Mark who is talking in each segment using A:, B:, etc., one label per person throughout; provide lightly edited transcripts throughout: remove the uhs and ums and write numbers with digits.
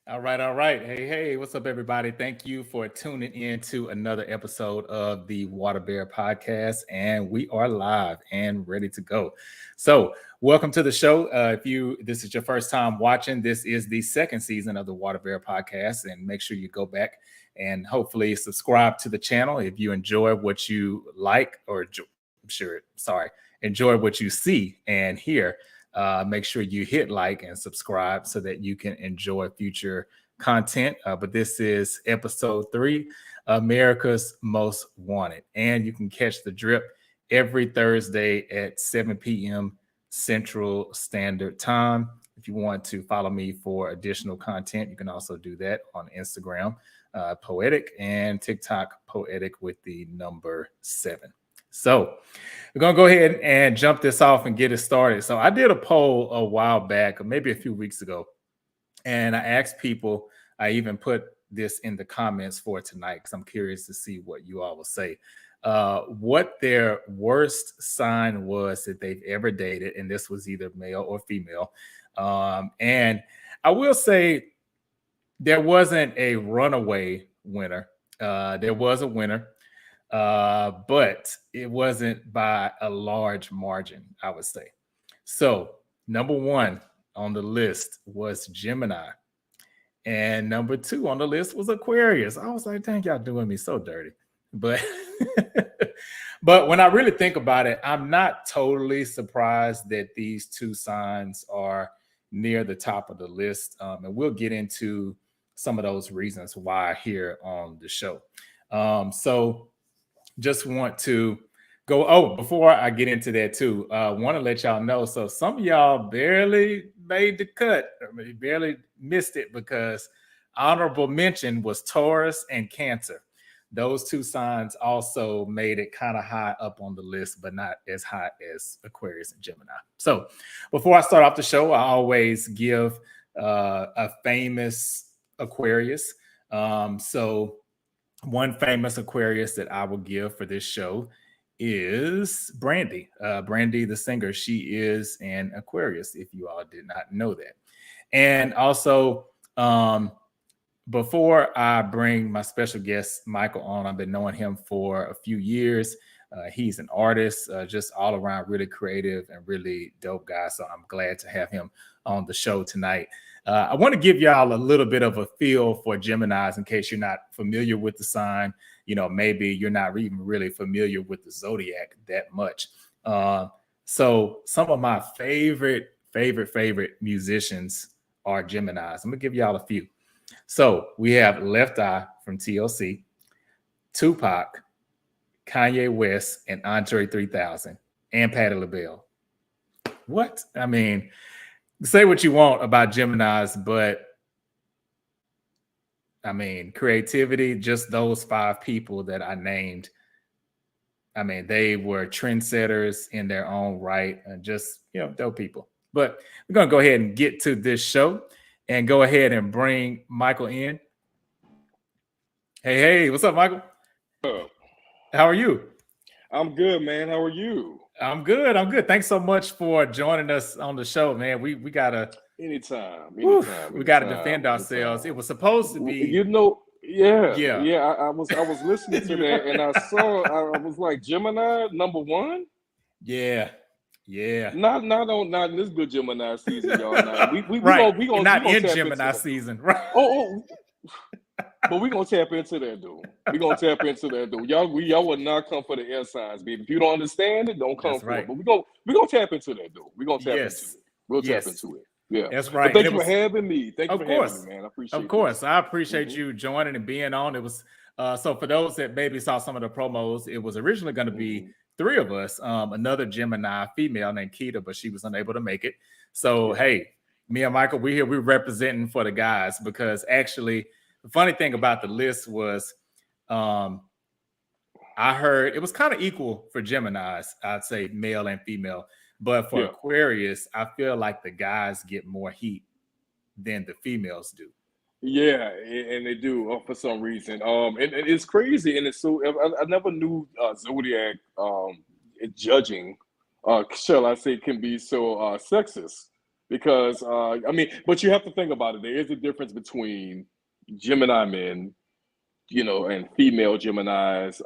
A: All right, all right. Hey, what's up, everybody? Thank you for tuning in to another episode of the Water Bear Podcast, and we are live and ready to go. So, welcome to the show. If you this is your first time watching, this is the second season of the Water Bear Podcast, and make sure you go back and hopefully subscribe to the channel if you enjoy what you like or enjoy what you see and hear. Make sure you hit like and subscribe so that you can enjoy future content. But this is episode 3, America's Most Wanted. And you can catch the drip every Thursday at 7 p.m. Central Standard Time. If you want to follow me for additional content, you can also do that on Instagram, Poetic, and TikTok, Poetic with the number 7. So we're going to go ahead and jump this off and get it started. So I did a poll a while back, or maybe a few weeks ago, and I asked people, I even put this in the comments for tonight because I'm curious to see what you all will say, what their worst sign was that they've ever dated. And this was either male or female. And I will say there wasn't a runaway winner. There was a winner. But it wasn't by a large margin, I would say. So, number 1 on the list was Gemini, and number 2 on the list was Aquarius. I was like, dang, y'all doing me so dirty. But but when I really think about it, I'm not totally surprised that these 2 signs are near the top of the list. And we'll get into some of those reasons why here on the show. So just want to go. Before I get into that too, want to let y'all know. So some of y'all barely made the cut, barely missed it because honorable mention was Taurus and Cancer. Those 2 signs also made it kind of high up on the list, but not as high as Aquarius and Gemini. So before I start off the show, I always give a famous Aquarius. So one famous Aquarius that I will give for this show is Brandy. Brandy, the singer, she is an Aquarius, if you all did not know that. And also, before I bring my special guest, Michael, on, I've been knowing him for a few years. He's an artist, just all around really creative and really dope guy. So I'm glad to have him on the show tonight. I want to give y'all a little bit of a feel for Geminis in case you're not familiar with the sign. You know, maybe you're not even really familiar with the zodiac that much. So some of my favorite musicians are Geminis. I'm going to give y'all a few. So we have Left Eye from TLC, Tupac, Kanye West, and Andre 3000, and Patti LaBelle. What? I mean, say what you want about Geminis, but I mean, creativity, just those 5 people that I named, I mean, they were trendsetters in their own right and just, dope people. But we're going to go ahead and get to this show and go ahead and bring Michael in. Hey, what's up, Michael? How are you?
B: I'm good, man. How are you?
A: I'm good. Thanks so much for joining us on the show, man. We gotta
B: anytime.
A: We gotta defend ourselves. It was supposed to be,
B: I was listening to that and I was like, Gemini number 1.
A: Yeah.
B: Not in this good Gemini season, y'all. Now we
A: right.
B: we gonna
A: not
B: we
A: in Gemini season, right?
B: But we're gonna tap into that, dude. Y'all would not come for the air signs, baby. If you don't understand it, don't come for it. But we're gonna tap into that, dude. We're gonna tap into it. We'll tap into it. Yeah.
A: That's right.
B: But thank you for having me. Thank you for having me, man. I appreciate it.
A: Of course. I appreciate you joining and being on. It was so for those that maybe saw some of the promos, it was originally going to be 3 of us. Another Gemini female named Keita, but she was unable to make it. So hey, me and Michael, we're representing for the guys because actually the funny thing about the list was I heard it was kind of equal for Geminis, I'd say male and female. But for Aquarius, I feel like the guys get more heat than the females do.
B: Yeah, and they do for some reason. And it's crazy, and it's so I never knew zodiac judging, shall I say, can be so sexist. because I mean, but you have to think about it. There is a difference between Gemini men, you know, and female Geminis,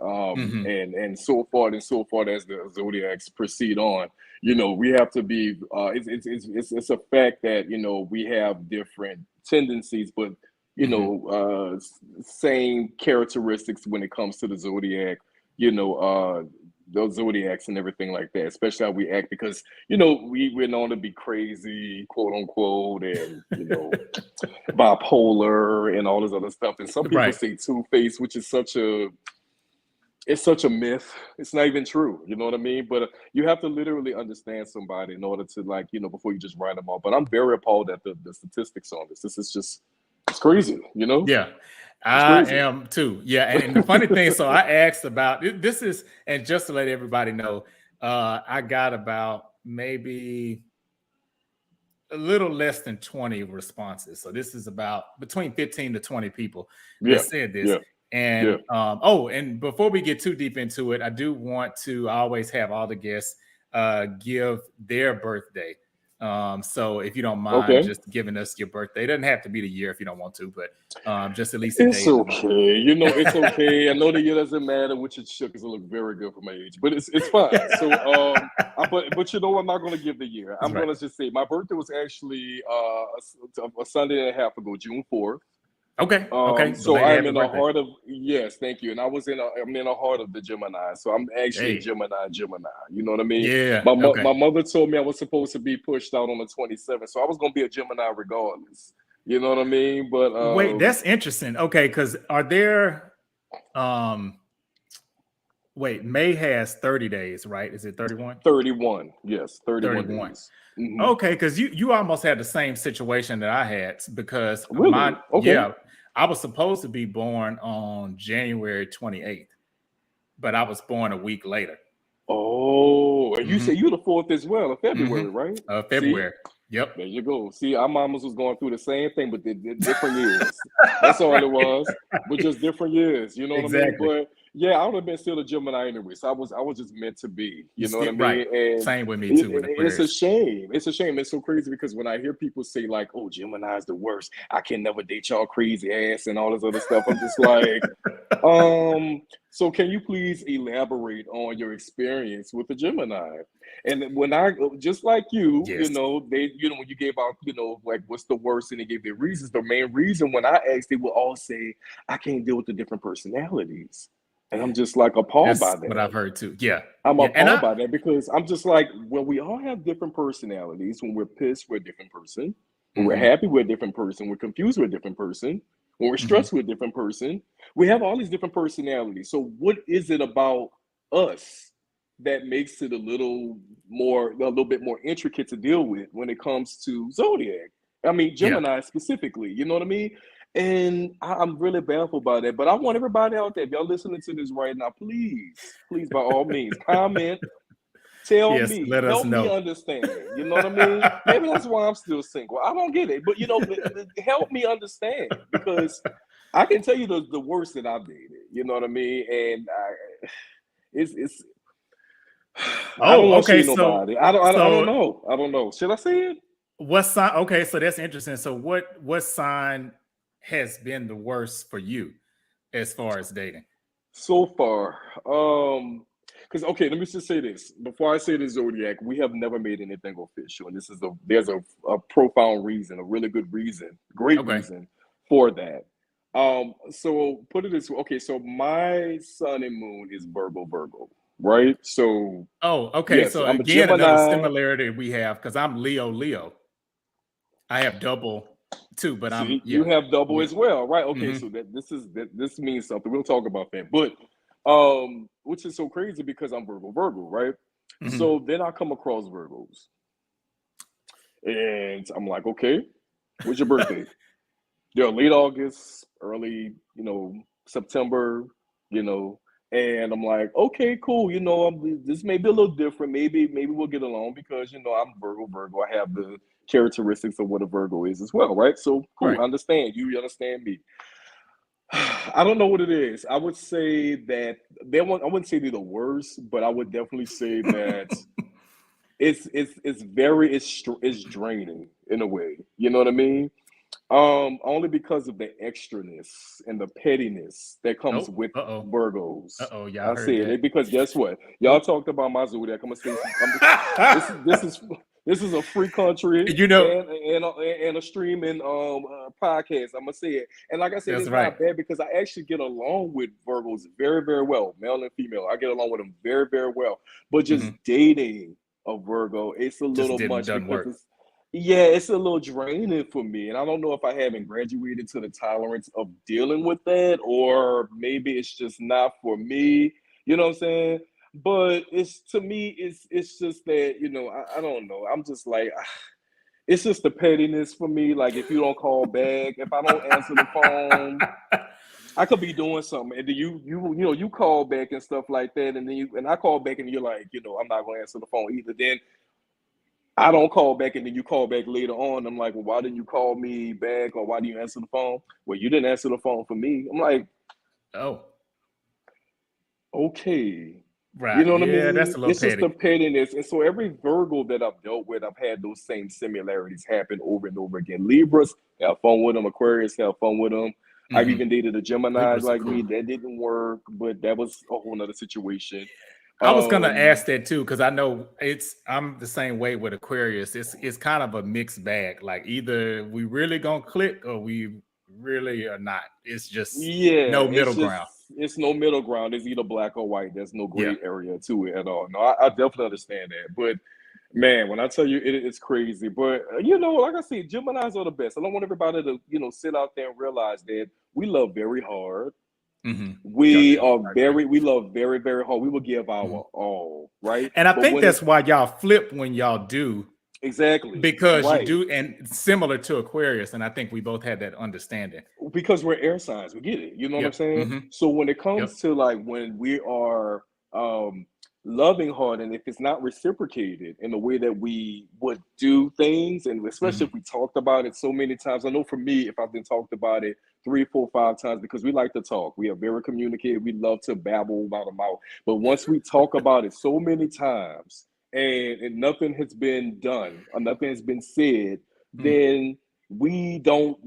B: and so forth and so forth as the zodiacs proceed on. You know, we have to be. It's a fact that, you know, we have different tendencies, but you know, same characteristics when it comes to the zodiac. You know, those zodiacs and everything like that, especially how we act, because, you know, we're known to be crazy, quote unquote, and, you know, bipolar and all this other stuff. And some people say two-faced, which is such a myth. It's not even true. You know what I mean? But you have to literally understand somebody in order to, like, you know, before you just write them off. But I'm very appalled at the statistics on this. This is just, it's crazy, you know?
A: Yeah. I am too. Yeah. And the funny thing, so I asked about this is, and just to let everybody know, I got about maybe a little less than 20 responses. So this is about between 15 to 20 people that said this.
B: Yeah.
A: And oh, and before we get too deep into it, I do want to always have all the guests give their birthday. So if you don't mind just giving us your birthday, it doesn't have to be the year if you don't want to, but just at least
B: it's okay. You know, it's okay. I know the year doesn't matter, which it should, because it look very good for my age, but it's fine. So but you know, I'm not going to give the year. I'm going to just say my birthday was actually a Sunday and a half ago, June 4th.
A: Okay.
B: So I'm in the heart of, yes, thank you. And I'm in the heart of the Gemini. So I'm actually Gemini. You know what I mean?
A: Yeah.
B: My mother told me I was supposed to be pushed out on the 27th. So I was gonna be a Gemini regardless. You know what I mean? But
A: wait, that's interesting. Okay, because are there wait, May has 30 days, right? Is it 31?
B: 31, yes, 31 days.
A: Okay, because you almost had the same situation that I had, because
B: really?
A: I was supposed to be born on January 28th, but I was born a week later.
B: Oh, and you say you the 4th as well, of February, right?
A: February.
B: See?
A: Yep.
B: There you go. See, our mamas was going through the same thing, but different years. That's all it was, but just different years. You know what I mean? But yeah, I would have been still a Gemini anyway. So I was just meant to be. You know what I mean?
A: Right.
B: And
A: same with me too.
B: It's a shame. It's a shame. It's so crazy because when I hear people say like, "Oh, Gemini's the worst. I can never date y'all crazy ass," and all this other stuff, I'm just like, so can you please elaborate on your experience with the Gemini? And when I, just like you, you know, when you gave out, you know, like what's the worst, and they gave their reasons. The main reason when I asked, they will all say, I can't deal with the different personalities. And I'm just like appalled by that.
A: What I've heard too. Yeah.
B: I'm appalled by that, because I'm just like, well, we all have different personalities. When we're pissed, we're a different person. When we're happy, we're a different person. We're confused, we're a different person. When we're stressed, we're a different person. We have all these different personalities. So what is it about us that makes it a little bit more intricate to deal with when it comes to zodiac? I mean, Gemini specifically, you know what I mean? And I'm really baffled by that. But I want everybody out there, if y'all listening to this right now, please, by all means, comment, tell me, help me understand. You know what I mean? Maybe that's why I'm still single. I don't get it, but you know, help me understand, because I can tell you the worst that I've dated. You know what I mean? And it's. I don't want to see nobody. I don't know. Should I say it?
A: What sign? Okay, so that's interesting. So what sign has been the worst for you as far as dating
B: so far? Because let me just say this before I say the zodiac. We have never made anything official, and there's a profound reason, a really good reason, great reason for that. So put it this way. Okay, so my sun and moon is Virgo, right? So
A: yes, so I'm again another similarity we have, because I'm Leo. I have double too, but
B: you have double as well, right? Okay, so this means something. We'll talk about that, but which is so crazy because I'm Virgo, right? So then I come across Virgos, and I'm like, okay, what's your birthday? They're late August, early, September, and I'm like, okay, cool. This may be a little different. Maybe we'll get along because, I'm Virgo. I have the characteristics of what a Virgo is as well, right? So cool. Right. I understand. You understand me. I don't know what it is. I would say that I wouldn't say they're the worst, but I would definitely say that it's draining in a way. You know what I mean? Only because of the extraness and the pettiness that comes
A: Oh,
B: with
A: uh-oh.
B: Virgos.
A: Uh-oh, y'all
B: I
A: heard
B: said
A: that.
B: it because guess what? Y'all talked about my zodiac. I'm gonna say this is a free country
A: You know,
B: and a streaming podcast. I'm gonna say it. And like I said,
A: that's
B: it's
A: right.
B: not bad because I actually get along with Virgos very, very well, male and female. I get along with them very, very well. But just dating a Virgo, it's a
A: Just
B: little much
A: doesn't
B: because
A: work.
B: it's a little draining for me. And I don't know if I haven't graduated to the tolerance of dealing with that, or maybe it's just not for me. You know what I'm saying? But it's to me, it's just that, I don't know. I'm just like, it's just the pettiness for me. Like if you don't call back, if I don't answer the phone, I could be doing something, and then you call back and stuff like that, and then I call back, and you're like, I'm not gonna answer the phone either. Then I don't call back, and then you call back later on. I'm like, well, why didn't you call me back, or why didn't you answer the phone? Well, you didn't answer the phone for me. I'm like,
A: Oh,
B: okay. You
A: right.
B: know what I
A: Yeah, that's
B: mean?
A: a little
B: It's just
A: petty.
B: the pettiness. And so every Virgo that I've dealt with, I've had those same similarities happen over and over again. Libras, have fun with them. Aquarius, have fun with them. I've even dated a Gemini
A: Libras are
B: like
A: cool.
B: me. That didn't work, but that was a whole nother situation.
A: I was gonna ask that too, because I know I'm the same way with Aquarius. It's kind of a mixed bag. Like either we really gonna click or we really are not. It's just
B: Yeah,
A: no middle ground.
B: it's no middle ground. It's either black or white. There's no
A: Yeah.
B: gray area to it at all. No, I definitely understand that. But man, when I tell you it's crazy. But like I said, Geminis are the best. I don't want everybody to, sit out there and realize that we love very hard.
A: Y'all
B: We
A: do.
B: are
A: I agree.
B: we love very, very hard. We will give our all, right?
A: And I
B: But
A: think
B: when
A: that's
B: it's
A: why y'all flip when y'all do,
B: exactly
A: because you
B: right,
A: do, and similar to Aquarius, and I think we both had that understanding.
B: because we're air signs, we get it. You know what I'm
A: Yep.
B: saying? So when it
A: Yep.
B: comes to like when we are loving hard, and if it's not reciprocated in the way that we would do things, and especially if we talked about it so many times. I know for me, if I've been talked about it 3, 4, 5 times, because we like to talk. We are very communicative. We love to babble about a mouth. But once we talk about it so many times and nothing has been done or nothing has been said, then we do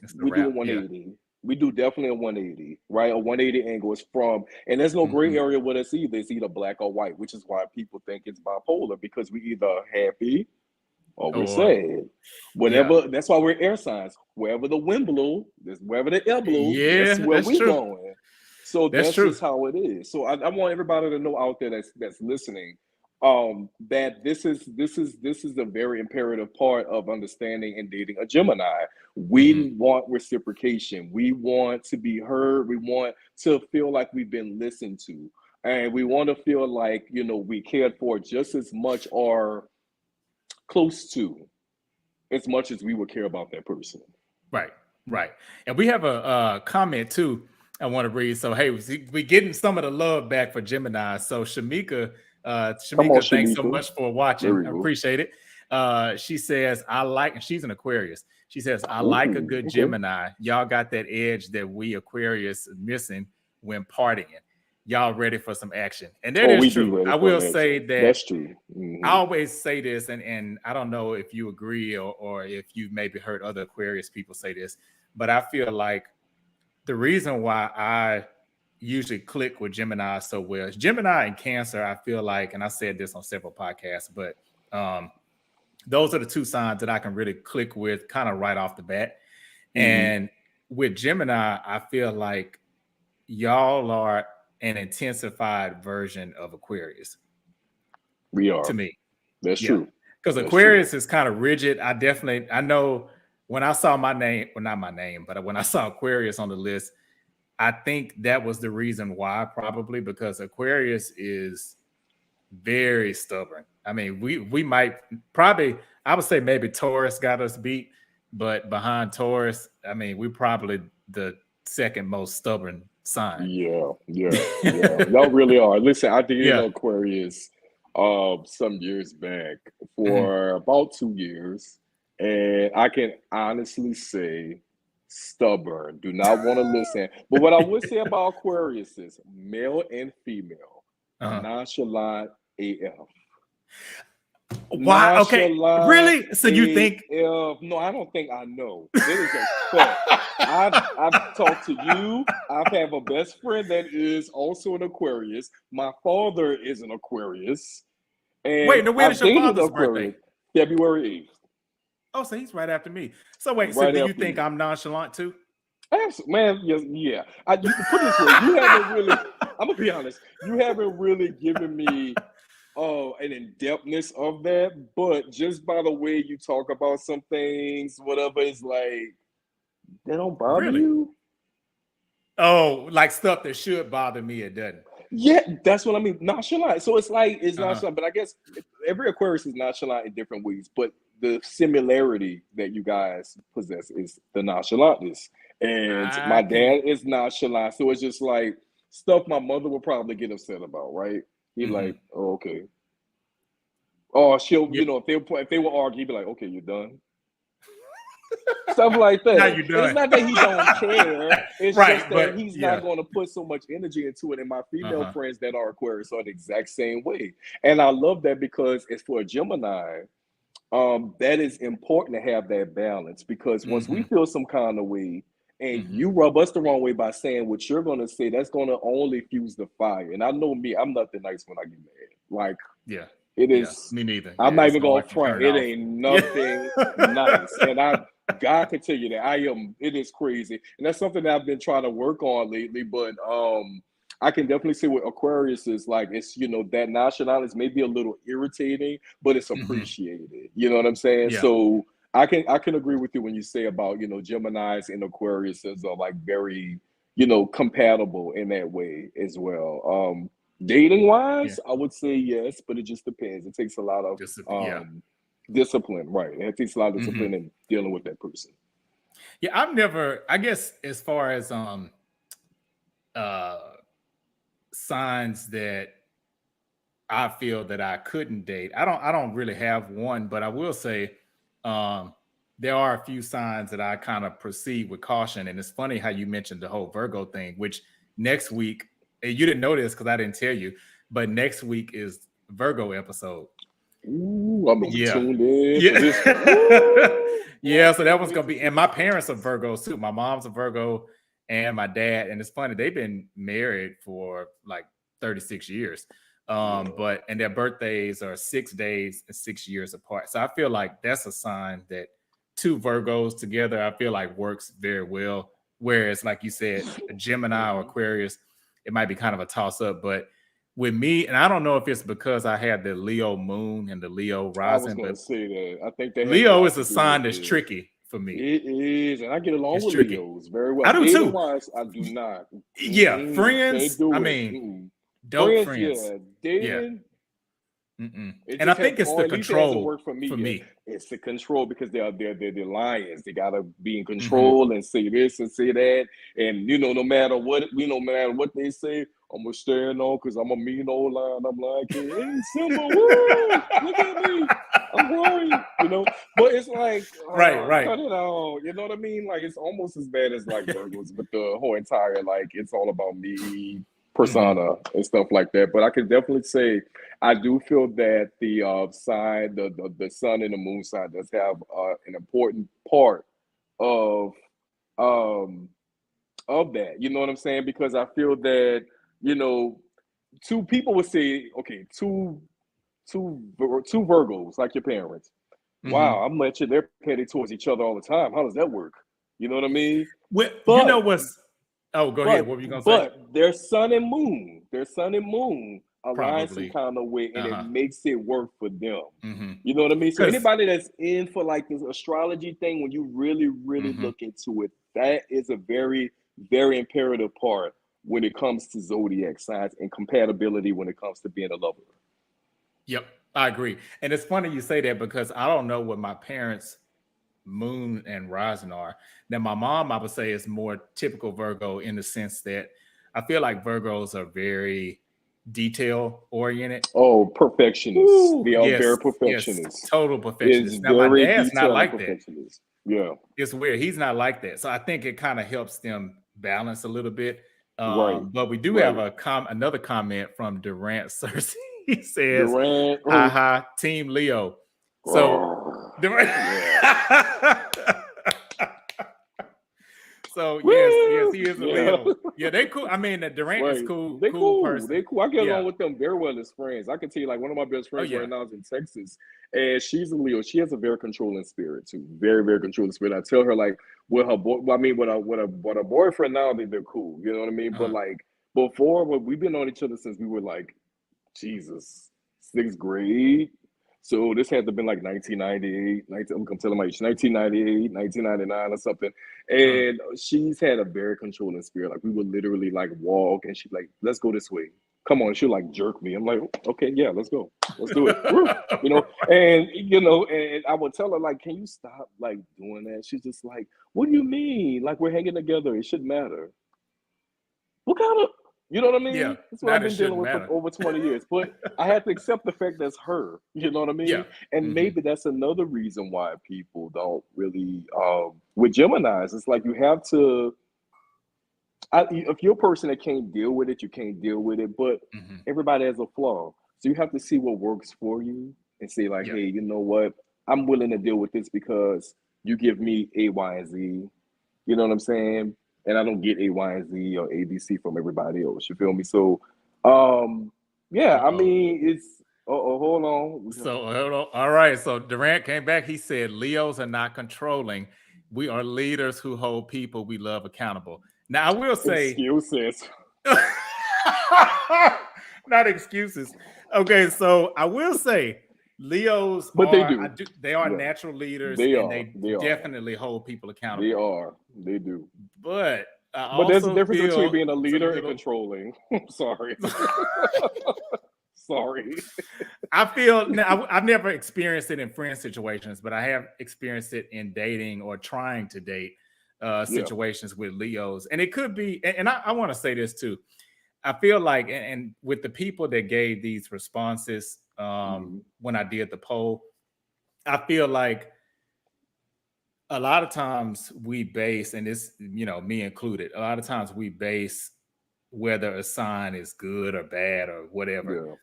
A: It's the
B: we do a
A: wrap. Yeah.
B: 180. We do definitely a 180, right? A 180 angle is from, and there's no gray area with us either. It's either black or white, which is why people think it's bipolar, because we either happy or we're
A: Or
B: sad.
A: yeah.
B: Whatever, that's why we're air signs. Wherever the wind blow, wherever the air blow,
A: Yeah,
B: that's where
A: that's
B: we
A: true.
B: going. So
A: That's
B: that's
A: true.
B: just how it is. So I want everybody to know out there that's listening, that this is a very imperative part of understanding and dating a Gemini. We want reciprocation. We want to be heard. We want to feel like we've been listened to, and we want to feel like we cared for just as much or close to as much as we would care about that person.
A: Right, right. And we have a comment too I want to read. So hey, we getting some of the love back for Gemini. So Shamika,
B: Come on,
A: thanks so
B: Shamika.
A: much for
B: There
A: watching.
B: we
A: I
B: go.
A: appreciate it. She says, and she's an Aquarius. She says, I like a
B: Ooh,
A: good
B: okay.
A: Gemini. Y'all got that edge that we Aquarius missing when partying. Y'all ready for some action. And that
B: Oh,
A: is
B: we be
A: true.
B: ready
A: I
B: for
A: will
B: an
A: say
B: action.
A: that
B: That's true.
A: I always say this, and I don't know if you agree or if you've maybe heard other Aquarius people say this, but I feel like the reason why I usually click with Gemini so well is Gemini and Cancer. I feel like, and I said this on several podcasts, but those are the two signs that I can really click with kind of right off the bat. And with Gemini, I feel like y'all are an intensified version of Aquarius.
B: We are.
A: To me.
B: That's
A: Yeah.
B: true.
A: Because
B: That's true.
A: Aquarius is kind of rigid. I know when I saw my name, well, not my name, but when I saw Aquarius on the list, I think that was the reason why, probably because Aquarius is very stubborn. I mean, we might probably, I would say maybe Taurus got us beat, but behind Taurus, I mean, we're probably the second most stubborn sign.
B: Yeah. Y'all really are. Listen, I dated
A: Yeah.
B: an Aquarius some years back for about 2 years, and I can honestly say stubborn. Do not want to listen. But what I would say about Aquarius is male and female, nonchalant AF.
A: Why? Okay, really? So you think?
B: No, I don't think I know. It is a fact. I've talked to you. I've have a best friend that is also an Aquarius. My father is an Aquarius, and
A: Wait, no, when is
B: I've
A: your
B: dated
A: father's
B: Aquarius.
A: birthday?
B: February 8th.
A: Oh, so he's right after me. So wait, so
B: Right
A: do you
B: after
A: think
B: you.
A: I'm nonchalant too?
B: Man, yes, yeah. You can put it this way. You haven't really. I'm gonna be honest. You haven't really given me an in-depthness of that, but just by the way you talk about some things, whatever, is like they don't bother
A: Really?
B: you.
A: Oh, like stuff that should bother me, it doesn't.
B: Yeah, that's what I mean. Nonchalant. So it's like it's nonchalant, but I guess every Aquarius is nonchalant in different ways. But the similarity that you guys possess is the nonchalantness. And my dad is nonchalant, so it's just like stuff my mother would probably get upset about, right? He'd like, oh, okay. Or she'll, if they will argue, he'd be like, okay, you're done. Stuff like that.
A: Now you're done.
B: It's not that he don't care. It's
A: right,
B: just that he's not going to put so much energy into it. And my female friends that are Aquarius are the exact same way. And I love that because it's for a Gemini. That is important to have that balance because once we feel some kind of way and you rub us the wrong way by saying what you're going to say, that's going to only fuse the fire. And I know me, I'm nothing nice when I get mad. Like, it is.
A: Me neither.
B: I'm not even going to front. It ain't nothing nice. And God can tell you that it is crazy. And that's something that I've been trying to work on lately. But I can definitely say what Aquarius is like. It's, that nonchalance may be a little irritating, but it's appreciated. You know what I'm saying?
A: Yeah.
B: So I can agree with you when you say about, Geminis and Aquariuses are like very, compatible in that way as well. Dating wise, I would say yes, but it just depends. It takes a lot of discipline, right? It takes a lot of discipline in dealing with that person.
A: Yeah, I guess as far as signs that I feel that I couldn't date, I don't really have one, but I will say there are a few signs that I kind of proceed with caution. And it's funny how you mentioned the whole Virgo thing, which next week, and you didn't know this because I didn't tell you, but next week is Virgo episode.
B: Ooh, I'm gonna be tuned in for this one.
A: Yeah, so that one's gonna be, and my parents are Virgos too. My mom's a Virgo and my dad, and it's funny, they've been married for like 36 years. But their birthdays are 6 days and 6 years apart. So I feel like that's a sign that two Virgos together, I feel like works very well. Whereas, like you said, a Gemini or Aquarius, it might be kind of a toss-up. But with me, and I don't know if it's because I had the Leo moon and the Leo rising.
B: I was going to say that. I think
A: Leo is a sign that's tricky for me.
B: It is, and I get along with
A: tricky.
B: Leos very well.
A: I do too.
B: Wise, I do not.
A: Yeah, friends. I mean, dope friends.
B: Yeah, dating.
A: And I think it's the control for me.
B: It's the control because they're lions. They gotta be in control and say this and say that. And no matter what they say, I'm gonna stand on because I'm a mean old lion. I'm like, hey, Simba, woo, look at me. I'm growing, But it's like
A: right.
B: Cut it out. You know what I mean? Like it's almost as bad as like Virgos, but the whole entire it's all about me persona and stuff like that. But I can definitely say I do feel that the sign, the sun and the moon sign does have an important part of that. You know what I'm saying? Because I feel that two people would say, okay, two Virgos like your parents. Wow, I'm letting they're petty towards each other all the time. How does that work? You know what I mean?
A: Well, you know what's Oh, go ahead. What were you gonna say?
B: But their sun and moon align some kind of way, and it makes it work for them. You know what I mean? So anybody that's in for like this astrology thing, when you really, really look into it, that is a very, very imperative part when it comes to zodiac signs and compatibility when it comes to being a lover.
A: Yep, I agree. And it's funny you say that because I don't know what my parents' moon and rising are. Now, my mom, I would say, is more typical Virgo in the sense that I feel like Virgos are very detail oriented.
B: Oh, perfectionists. They are very perfectionists.
A: Yes, total perfectionists. Now, my dad's not like that.
B: Yeah.
A: It's weird. He's not like that. So I think it kind of helps them balance a little bit.
B: Right.
A: But we do have another comment from Durant Cersei. He says,
B: Durant.
A: haha, Team Leo. So, Durant. So yes, he is a Leo. Yeah, they cool. I mean, Durant is cool.
B: They
A: cool person.
B: They cool. I get along with them very well as friends. I can tell you, like, one of my best friends right now is in Texas, and she's a Leo. She has a very controlling spirit too. Very, very controlling spirit. I tell her, like, with her boy, I mean, with a boyfriend now, they're cool. You know what I mean? But like before, we've been on each other since we were like, Jesus, 6th grade. So this had to have been like 1998, I'm telling my age, 1998, 1999 or something. And she's had a very controlling spirit. Like, we would literally like walk and she'd like, let's go this way. Come on. She'll like jerk me. I'm like, okay, yeah, let's go. Let's do it. You know, and I would tell her, like, can you stop like doing that? She's just like, what do you mean? Like, we're hanging together. It shouldn't matter. What kind of, you know what I mean?
A: Yeah,
B: that's what I've been dealing with for over 20 years. But I had to accept the fact that's her. You know what I mean?
A: Yeah.
B: And maybe that's another reason why people don't really, with Geminis, it's like you have to, if you're a person that can't deal with it, you can't deal with it. But everybody has a flaw. So you have to see what works for you and say, like, hey, you know what? I'm willing to deal with this because you give me A, Y, and Z. You know what I'm saying? And I don't get A, Y, and Z or ABC from everybody else. You feel me? So, yeah, I mean, it's, hold on.
A: So, hold on. All right. So Durant came back. He said, Leos are not controlling. We are leaders who hold people we love accountable. Now, I will say...
B: Excuses.
A: Not excuses. Okay, so I will say Leos
B: but
A: they are natural leaders. They definitely hold people accountable.
B: They do.
A: But
B: there's a difference between being a leader and controlling. I'm sorry. Sorry.
A: I feel now I've never experienced it in friend situations, but I have experienced it in dating or trying to date situations with Leos. And it could be, and I want to say this too. I feel like, and with the people that gave these responses when I did the poll, I feel like a lot of times we base, and this, you know, me included, a lot of times we base whether a sign is good or bad or whatever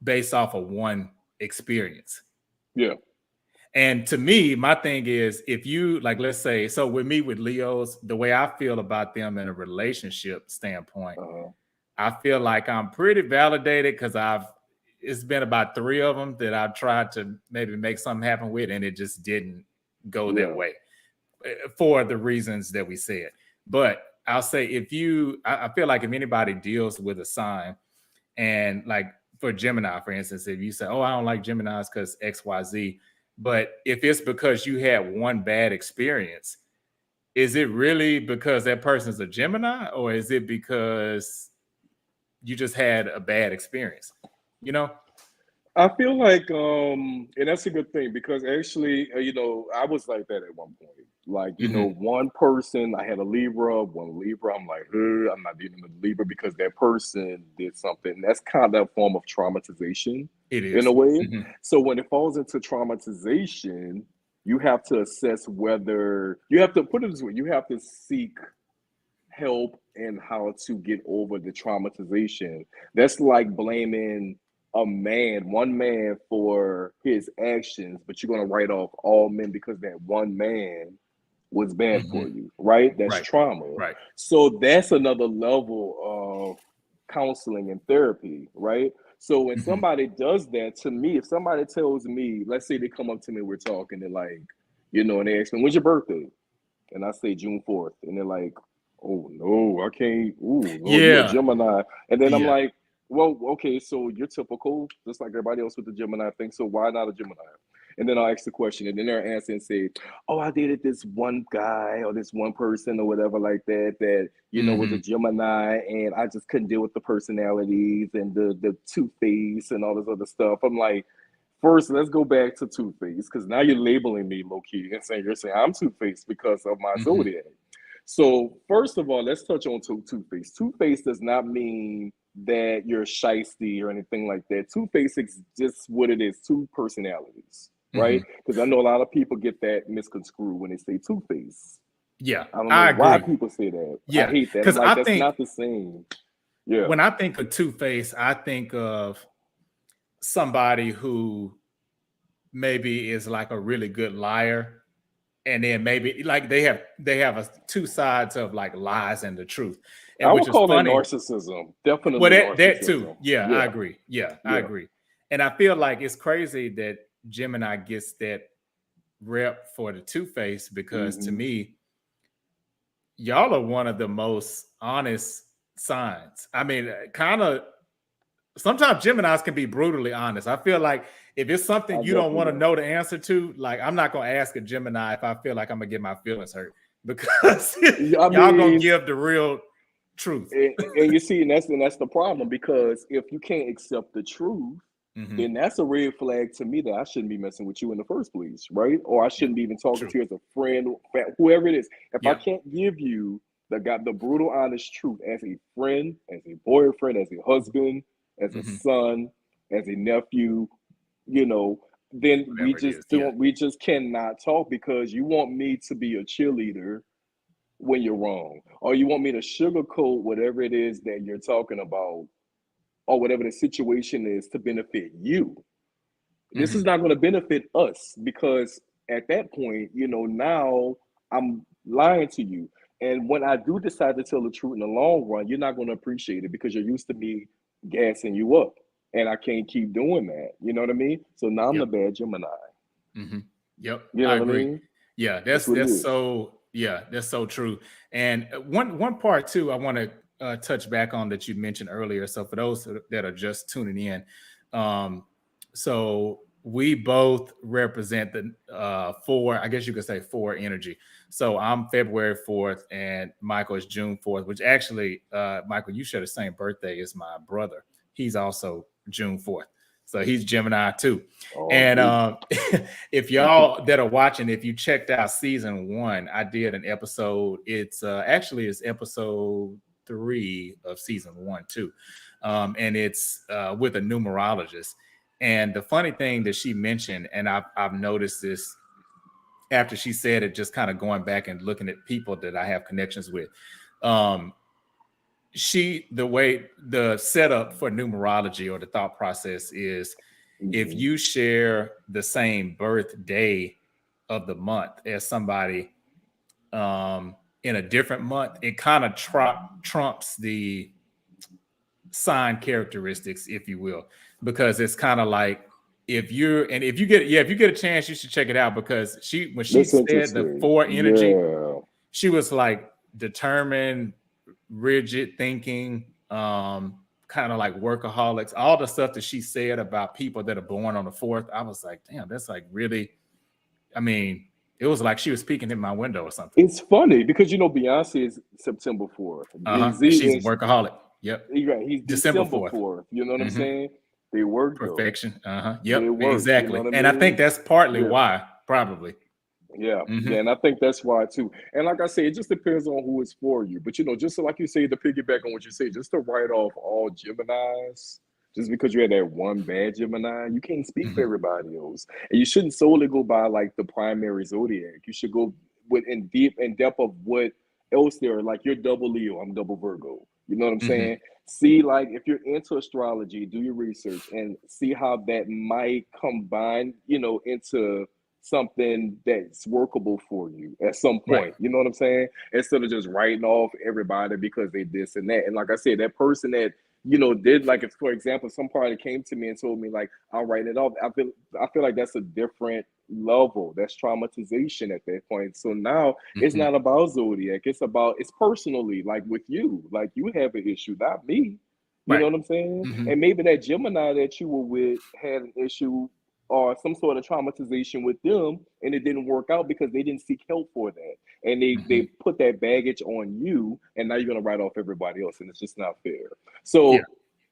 A: based off of one experience.
B: Yeah.
A: And to me, my thing is, if you, like, let's say, so with me with Leos, the way I feel about them in a relationship standpoint, I feel like I'm pretty validated because it's been about 3 of them that I've tried to maybe make something happen with, and it just didn't go that way for the reasons that we said. But I'll say, I feel like if anybody deals with a sign, and like for Gemini, for instance, if you say, oh, I don't like Geminis because X, Y, Z, but if it's because you had one bad experience, is it really because that person's a Gemini, or is it because you just had a bad experience? You know?
B: I feel like, and that's a good thing, because actually, you know, I was like that at one point. Like, you know, one person, I had a Libra, one Libra. I'm like, I'm not dealing with Libra because that person did something. That's kind of a form of traumatization.
A: It is.
B: In a way. So when it falls into traumatization, you have to assess whether, you have to put it this way, you have to seek help in how to get over the traumatization. That's like blaming one man for his actions, but you're going to write off all men because that one man was bad for you, right? That's trauma.
A: Right.
B: So that's another level of counseling and therapy, right? So when somebody does that to me, if somebody tells me, let's say they come up to me, we're talking, they're like, you know, and they ask me, when's your birthday? And I say June 4th. And they're like, oh no, I can't. Ooh, no, you're a Gemini. And then I'm like, well, okay, so you're typical, just like everybody else with the Gemini thing. So why not a Gemini? And then I'll ask the question, and then they'll answer and say, oh, I dated this one guy or this one person or whatever like that, you know, was a Gemini, and I just couldn't deal with the personalities and the two-face and all this other stuff. I'm like, first, let's go back to two-face, because now you're labeling me low-key and saying I'm two-faced because of my zodiac. So first of all, let's touch on two-face. Two-face does not mean that you're shiesty or anything like that. Two-face is just what it is, two personalities, right? Because I know a lot of people get that misconstrued when they say two-face.
A: Yeah,
B: I don't know why people say that.
A: Yeah,
B: I hate that. Like, that's not the same. Yeah.
A: When I think of two-face, I think of somebody who maybe is like a really good liar, and then maybe like they have two sides of like lies and the truth, and
B: I
A: which
B: would
A: is
B: call that
A: funny.
B: narcissism. Definitely
A: Well, that too.
B: narcissism.
A: Yeah, I
B: Yeah.
A: agree. Yeah, I agree. And I feel like it's crazy that Gemini gets that rep for the two-face, because to me, y'all are one of the most honest signs. I mean, kind of sometimes Geminis can be brutally honest. I feel like if it's something you don't want to know the answer to, like I'm not gonna ask a Gemini if I feel like I'm gonna get my feelings hurt, because y'all gonna give the real truth.
B: And you see, and that's the problem, because if you can't accept the truth, then that's a red flag to me that I shouldn't be messing with you in the first place, right? Or I shouldn't be even talking to you as a friend, whoever it is. If I can't give you the brutal, honest truth as a friend, as a boyfriend, as a husband, as a son, as a nephew, you know, then we just cannot talk, because you want me to be a cheerleader when you're wrong, or you want me to sugarcoat whatever it is that you're talking about, or whatever the situation is, to benefit you. This is not going to benefit us, because at that point, you know, now I'm lying to you. And when I do decide to tell the truth in the long run, you're not going to appreciate it, because you're used to me gassing you up, and I can't keep doing that. You know what I mean? So now I'm the bad Gemini.
A: Yep,
B: you know
A: I agree.
B: I mean?
A: Yeah, that's so true. And one part too, I want to touch back on that you mentioned earlier. So for those that are just tuning in, so we both represent the four, I guess you could say four energy. So I'm February 4th and Michael is June 4th, which actually, Michael, you share the same birthday as my brother. He's also June 4th. So he's Gemini too. And if y'all that are watching, if you checked out season 1, I did an episode. It's actually it's episode 3 of season 1 too. And it's with a numerologist. And the funny thing that she mentioned, and I've noticed this after she said it, just kind of going back and looking at people that I have connections with. The way the setup for numerology or the thought process is, if you share the same birthday of the month as somebody in a different month, it kind of trumps the sign characteristics, if you will, because it's kind of like, if you get a chance, you should check it out, because when she said the 4 energy, she was like determined, rigid thinking, kind of like workaholics, all the stuff that she said about people that are born on the 4th. I was like, damn, that's like really, I mean, it was like she was peeking in my window or something.
B: It's funny because, you know, Beyonce is September 4th.
A: She's a workaholic. Yep.
B: Right. He's December 4th. You know what I'm saying? They work
A: perfection.
B: Though.
A: Yep.
B: Work,
A: exactly.
B: You know
A: and I think that's partly why, probably.
B: Yeah, and I think that's why too. And like I say, it just depends on who it's for you. But, you know, just so like you say, to piggyback on what you say, just to write off all Geminis, just because you had that one bad Gemini, you can't speak for everybody else. And you shouldn't solely go by like the primary zodiac. You should go in depth of what else there are. Like, you're double Leo, I'm double Virgo. You know what I'm saying? See, like, if you're into astrology, do your research and see how that might combine, you know, into something that's workable for you at some point. You know what I'm saying? Instead of just writing off everybody because they this and that. And like I said, that person that, you know, did, like, if for example somebody came to me and told me like, I'll write it off, I feel like that's a different level. That's traumatization at that point. So now it's not about zodiac, it's personally, like with you, like you have an issue, not me. You know what I'm saying? And maybe that Gemini that you were with had an issue or some sort of traumatization with them, and it didn't work out because they didn't seek help for that. And they put that baggage on you, and now you're going to write off everybody else, and it's just not fair. So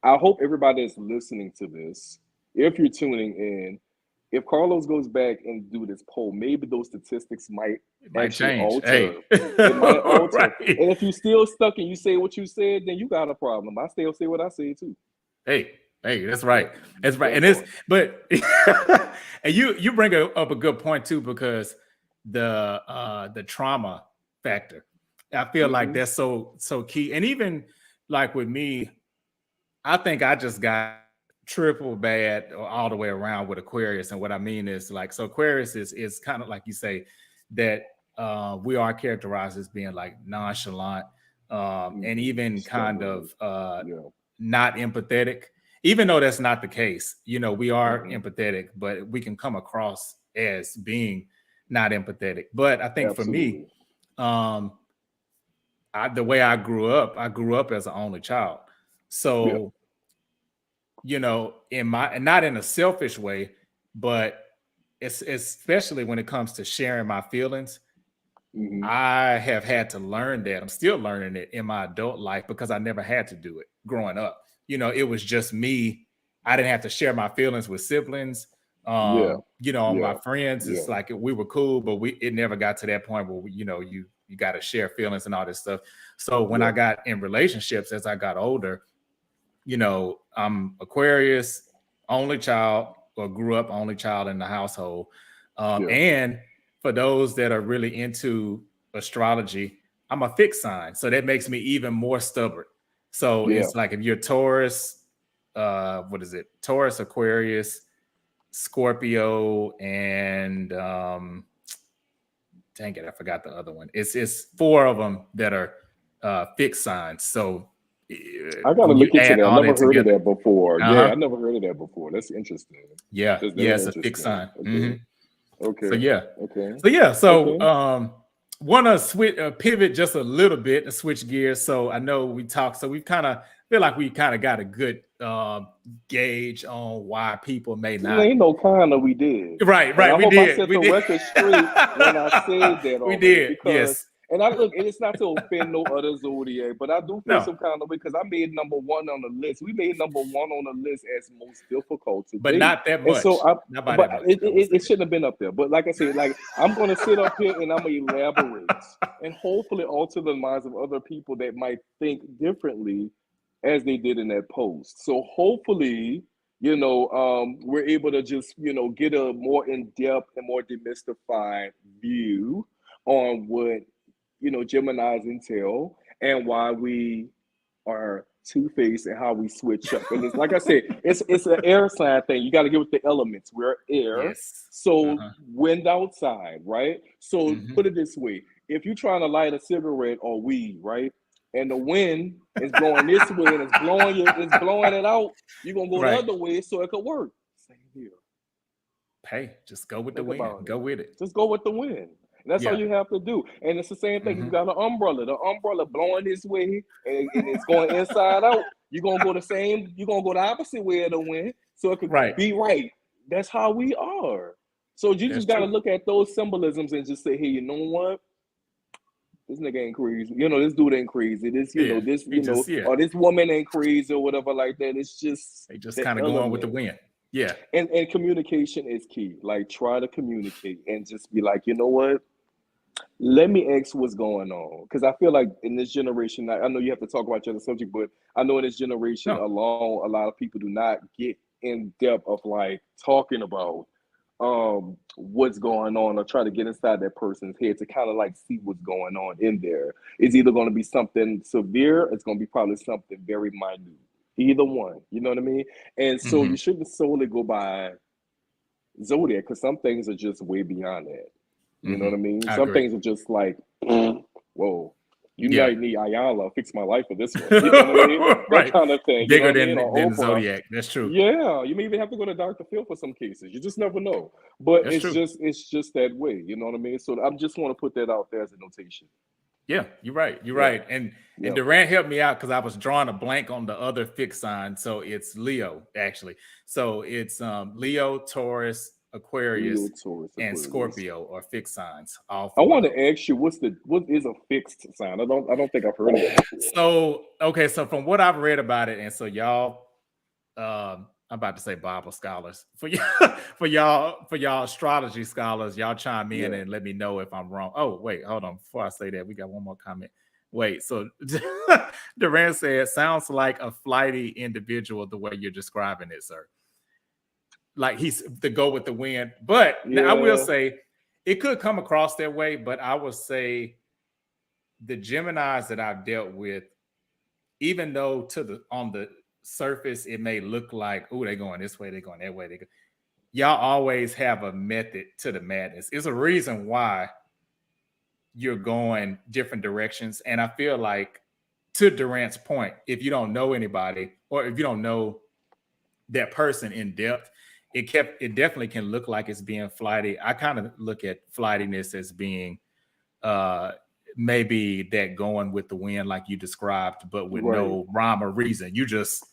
B: I hope everybody that's listening to this, if you're tuning in, if Carlos goes back and do this poll, maybe those statistics might actually
A: change.
B: Alter. It might alter. And if you're still stuck and you say what you said, then you got a problem. I still say what I say too.
A: Hey, that's right. That's right. And and you bring up a good point too, because the trauma factor, I feel like that's so key. And even like with me, I think I just got triple bad all the way around with Aquarius. And what I mean is like, so Aquarius is kind of like you say that we are characterized as being like nonchalant and even kind of not empathetic, even though that's not the case. You know, we are empathetic, but we can come across as being not empathetic. But I think for me, the way I grew up as an only child. So, you know, not in a selfish way, but it's especially when it comes to sharing my feelings. I have had to learn that. I'm still learning it in my adult life because I never had to do it growing up. You know, it was just me. I didn't have to share my feelings with siblings. You know, my friends, it's like we were cool, but it never got to that point where you know, you got to share feelings and all this stuff. So when I got in relationships as I got older, you know, I'm Aquarius, only child, or grew up only child in the household. And for those that are really into astrology, I'm a fixed sign. So that makes me even more stubborn. So it's like if you're Taurus, what is it? Taurus, Aquarius, Scorpio, and dang it, I forgot the other one. It's 4 of them that are fixed signs. So
B: I gotta look into that. I never heard of that before. Yeah, I never heard of that before. That's interesting.
A: Yeah, it's a fixed sign.
B: Okay.
A: So want to pivot just a little bit and switch gears. So I know we talked. So we kind of feel like we kind of got a good gauge on why people may not.
B: Ain't no kind of we did.
A: Right.
B: We did. I set the record straight when I said that.
A: We did. Yes.
B: And I look, and it's not to offend no other zodiac, but I do feel some kind of way because I made number 1 on the list. We made number 1 on the list as most difficult to
A: but not that much.
B: And so it shouldn't have been up there. But like I said, like I'm gonna sit up here and I'm gonna elaborate and hopefully alter the minds of other people that might think differently as they did in that post. So hopefully, you know, we're able to just, you know, get a more in-depth and more demystified view on what, you know, Gemini's entail and why we are two-faced and how we switch up. And it's like I said, it's an air sign thing. You got to get with the elements. We're air. So wind outside, right? So put it this way. If you're trying to light a cigarette or weed, right? And the wind is blowing this way and it's blowing it out, you're gonna go the other way so it could work. Same here.
A: Hey, just go with the wind. Go with it.
B: Just go with the wind. That's all you have to do. And it's the same thing. You got an umbrella. The umbrella blowing this way and it's going inside out. You're going to go the opposite way of the wind so it could be right. That's how we are. So you just got to look at those symbolisms and just say, hey, you know what? This nigga ain't crazy. You know, this dude ain't crazy. This, or this woman ain't crazy or whatever like that. It's just...
A: They just kind of going with the wind. Yeah.
B: And communication is key. Like, try to communicate and just be like, you know what? Let me ask what's going on. Because I feel like in this generation, I know you have to talk about your other subject, but I know in this generation alone, a lot of people do not get in depth of like talking about what's going on or try to get inside that person's head to kind of like see what's going on in there. It's either going to be something severe, it's going to be probably something very minute. Either one, you know what I mean? And so you shouldn't solely go by zodiac because some things are just way beyond that. You know what I mean? Some things are just like, whoa, you might need Ayala fix my life for this one. You know what I mean? That kind of thing.
A: Bigger than zodiac. That's true.
B: Yeah, you may even have to go to Dr. Phil for some cases. You just never know. But it's just that way. You know what I mean? So I just want to put that out there as a notation.
A: Yeah, you're right. You're right. And Durant helped me out because I was drawing a blank on the other fixed sign. So it's Leo, actually. So it's Leo, Taurus, Aquarius, and Scorpio are fixed signs. I
B: want to ask you, what is a fixed sign? I don't think I've heard of it before.
A: So from what I've read about it, and so y'all, I'm about to say Bible scholars for y'all astrology scholars, y'all chime in and let me know if I'm wrong. Oh, wait, hold on. Before I say that, we got one more comment. Wait, so Durant said, sounds like a flighty individual the way you're describing it, sir. Like he's to go with the wind. But now I will say it could come across that way, but I would say the Geminis that I've dealt with, even though on the surface, it may look like, oh, they're going this way, they're going that way. Y'all always have a method to the madness. It's a reason why you're going different directions. And I feel like, to Durant's point, if you don't know anybody, or if you don't know that person in depth, it definitely can look like it's being flighty. I kind of look at flightiness as being maybe that going with the wind, like you described, but with no rhyme or reason. You just,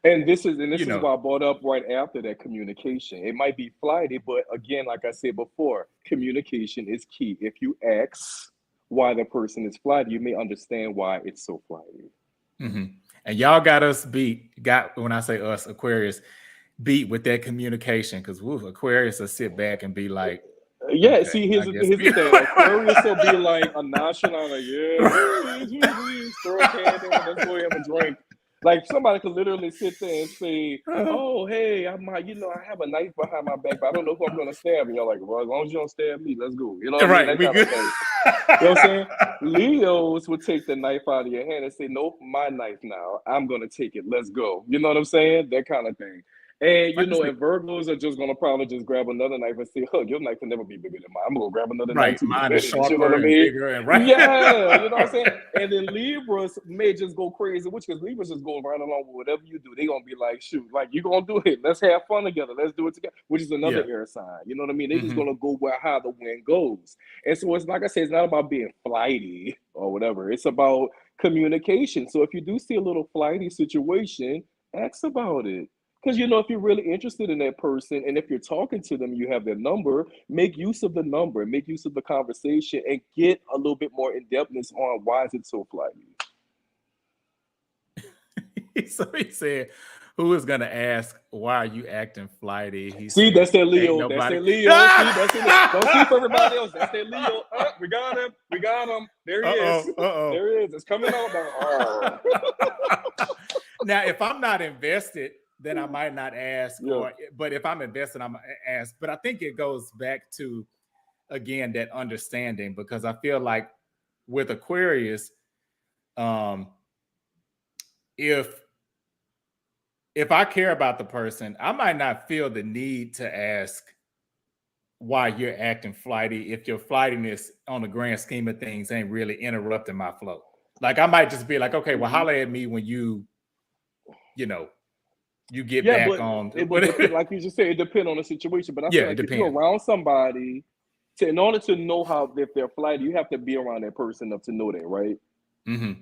B: and this is why I brought up right after that communication. It might be flighty, but again, like I said before, communication is key. If you ask why the person is flighty, you may understand why it's so flighty.
A: Mm-hmm. And y'all got us beat. When I say us, Aquarius, beat with that communication, because Aquarius will sit back and be like,
B: yeah, okay, see, here's the thing. Aquarius will be like a nonchalant, like, yeah, throw a can in, let's go have a drink. Like, somebody could literally sit there and say, oh, hey, I have a knife behind my back, but I don't know who I'm going to stab. And you're like, well, as long as you don't stab me, let's go. You know what I mean? That kind of thing. You know what I'm saying? Leos would take the knife out of your hand and say, nope, my knife now. I'm going to take it. Let's go. You know what I'm saying? That kind of thing. And, and Virgos are just going to probably just grab another knife and say, your knife can never be bigger than mine. I'm going to grab another knife.
A: Mine is sharper,
B: you know what I mean?
A: Bigger and right.
B: Yeah, you know what I'm saying? And then Libras may just go crazy, because Libras just go right along with whatever you do. They're going to be like, shoot, like, you're going to do it. Let's have fun together. Let's do it together, which is another air sign. You know what I mean? They're just going to go how the wind goes. And so it's like I said, it's not about being flighty or whatever. It's about communication. So if you do see a little flighty situation, ask about it. Because, if you're really interested in that person, and if you're talking to them, you have their number, make use of the number, make use of the conversation, and get a little bit more in-depthness on why is it so flighty.
A: So he said, who is going to ask, why are you acting flighty?
B: That's that Leo. That's that Leo. Don't keep everybody else. That's that Leo. We got him. There he is. There he is. It's coming out now.
A: Now, if I'm not invested, then I might not ask. But if I'm invested, I'm going to ask. But I think it goes back to, again, that understanding, because I feel like with Aquarius, if I care about the person, I might not feel the need to ask why you're acting flighty if your flightiness on the grand scheme of things ain't really interrupting my flow. Like, I might just be like, okay, well, holler at me when you get back on.
B: Like you just said, it depends on the situation. But I feel like if you're around somebody, in order to know if they're flighty, you have to be around that person enough to know that, right?
A: Mm-hmm.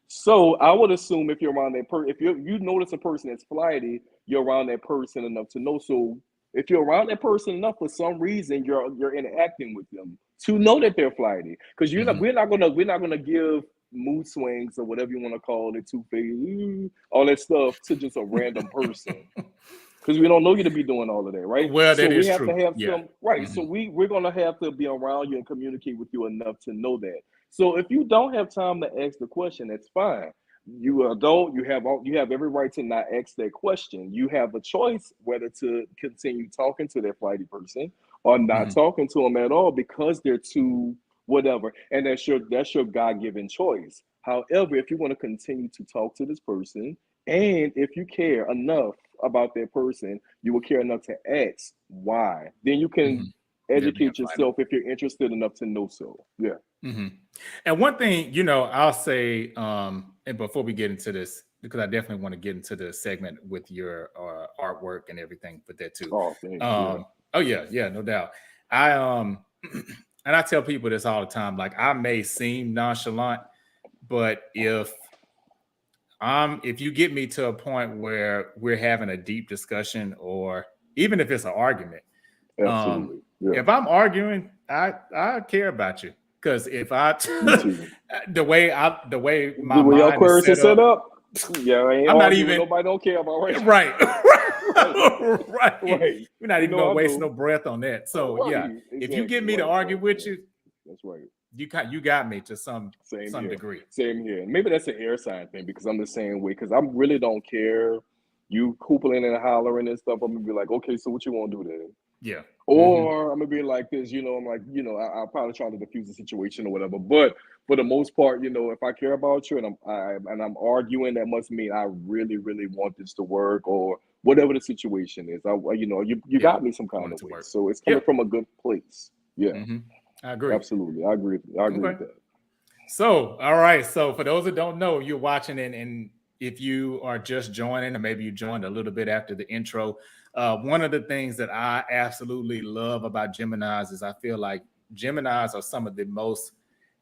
B: So I would assume if you're around that person, if you notice a person that's flighty, you're around that person enough to know. So if you're around that person enough, for some reason, you're interacting with them to know that they're flighty. Because we're not gonna give mood swings or whatever you want to call it, two-faced, all that stuff to just a random person. Because we don't know you to be doing all of that, right?
A: Well, that is
B: true.
A: We have
B: to have some, right? Mm-hmm. So we're gonna have to be around you and communicate with you enough to know that. So if you don't have time to ask the question, that's fine. You adult, you have every right to not ask that question. You have a choice whether to continue talking to that flighty person or not talking to them at all, because they're too whatever, and that's your God-given choice. However, if you want to continue to talk to this person, and if you care enough about that person, you will care enough to ask why. Then you can educate yourself if you're interested enough to know so. Yeah.
A: Mm-hmm. And one thing, I'll say, and before we get into this, because I definitely want to get into the segment with your artwork and everything with that too.
B: Oh, thanks.
A: Yeah, no doubt. And I tell people this all the time, like, I may seem nonchalant, but if you get me to a point where we're having a deep discussion, or even if it's an argument, if I'm arguing, I care about you. Because if the way my mind
B: Aquarius is set up,
A: I'm not even.
B: Nobody don't care about
A: right. We're not even gonna waste no breath on that. So exactly. If you get me to argue with you,
B: that's right.
A: You got me to some degree.
B: Same here. And maybe that's an air sign thing, because I'm the same way. Because I really don't care. You hoopling and hollering and stuff. I'm gonna be like, okay, so what you want to do then?
A: Yeah.
B: Or I'm gonna be like this, I'm like, I'll probably try to diffuse the situation or whatever. But for the most part, if I care about you and I'm arguing, that must mean I really, really want this to work or whatever the situation is. You got me some kind of way. So it's coming from a good place. Yeah.
A: I agree.
B: Absolutely. I agree with that.
A: So, all right. So for those that don't know, you're watching and if you are just joining, or maybe you joined a little bit after the intro, one of the things that I absolutely love about Geminis is I feel like Geminis are some of the most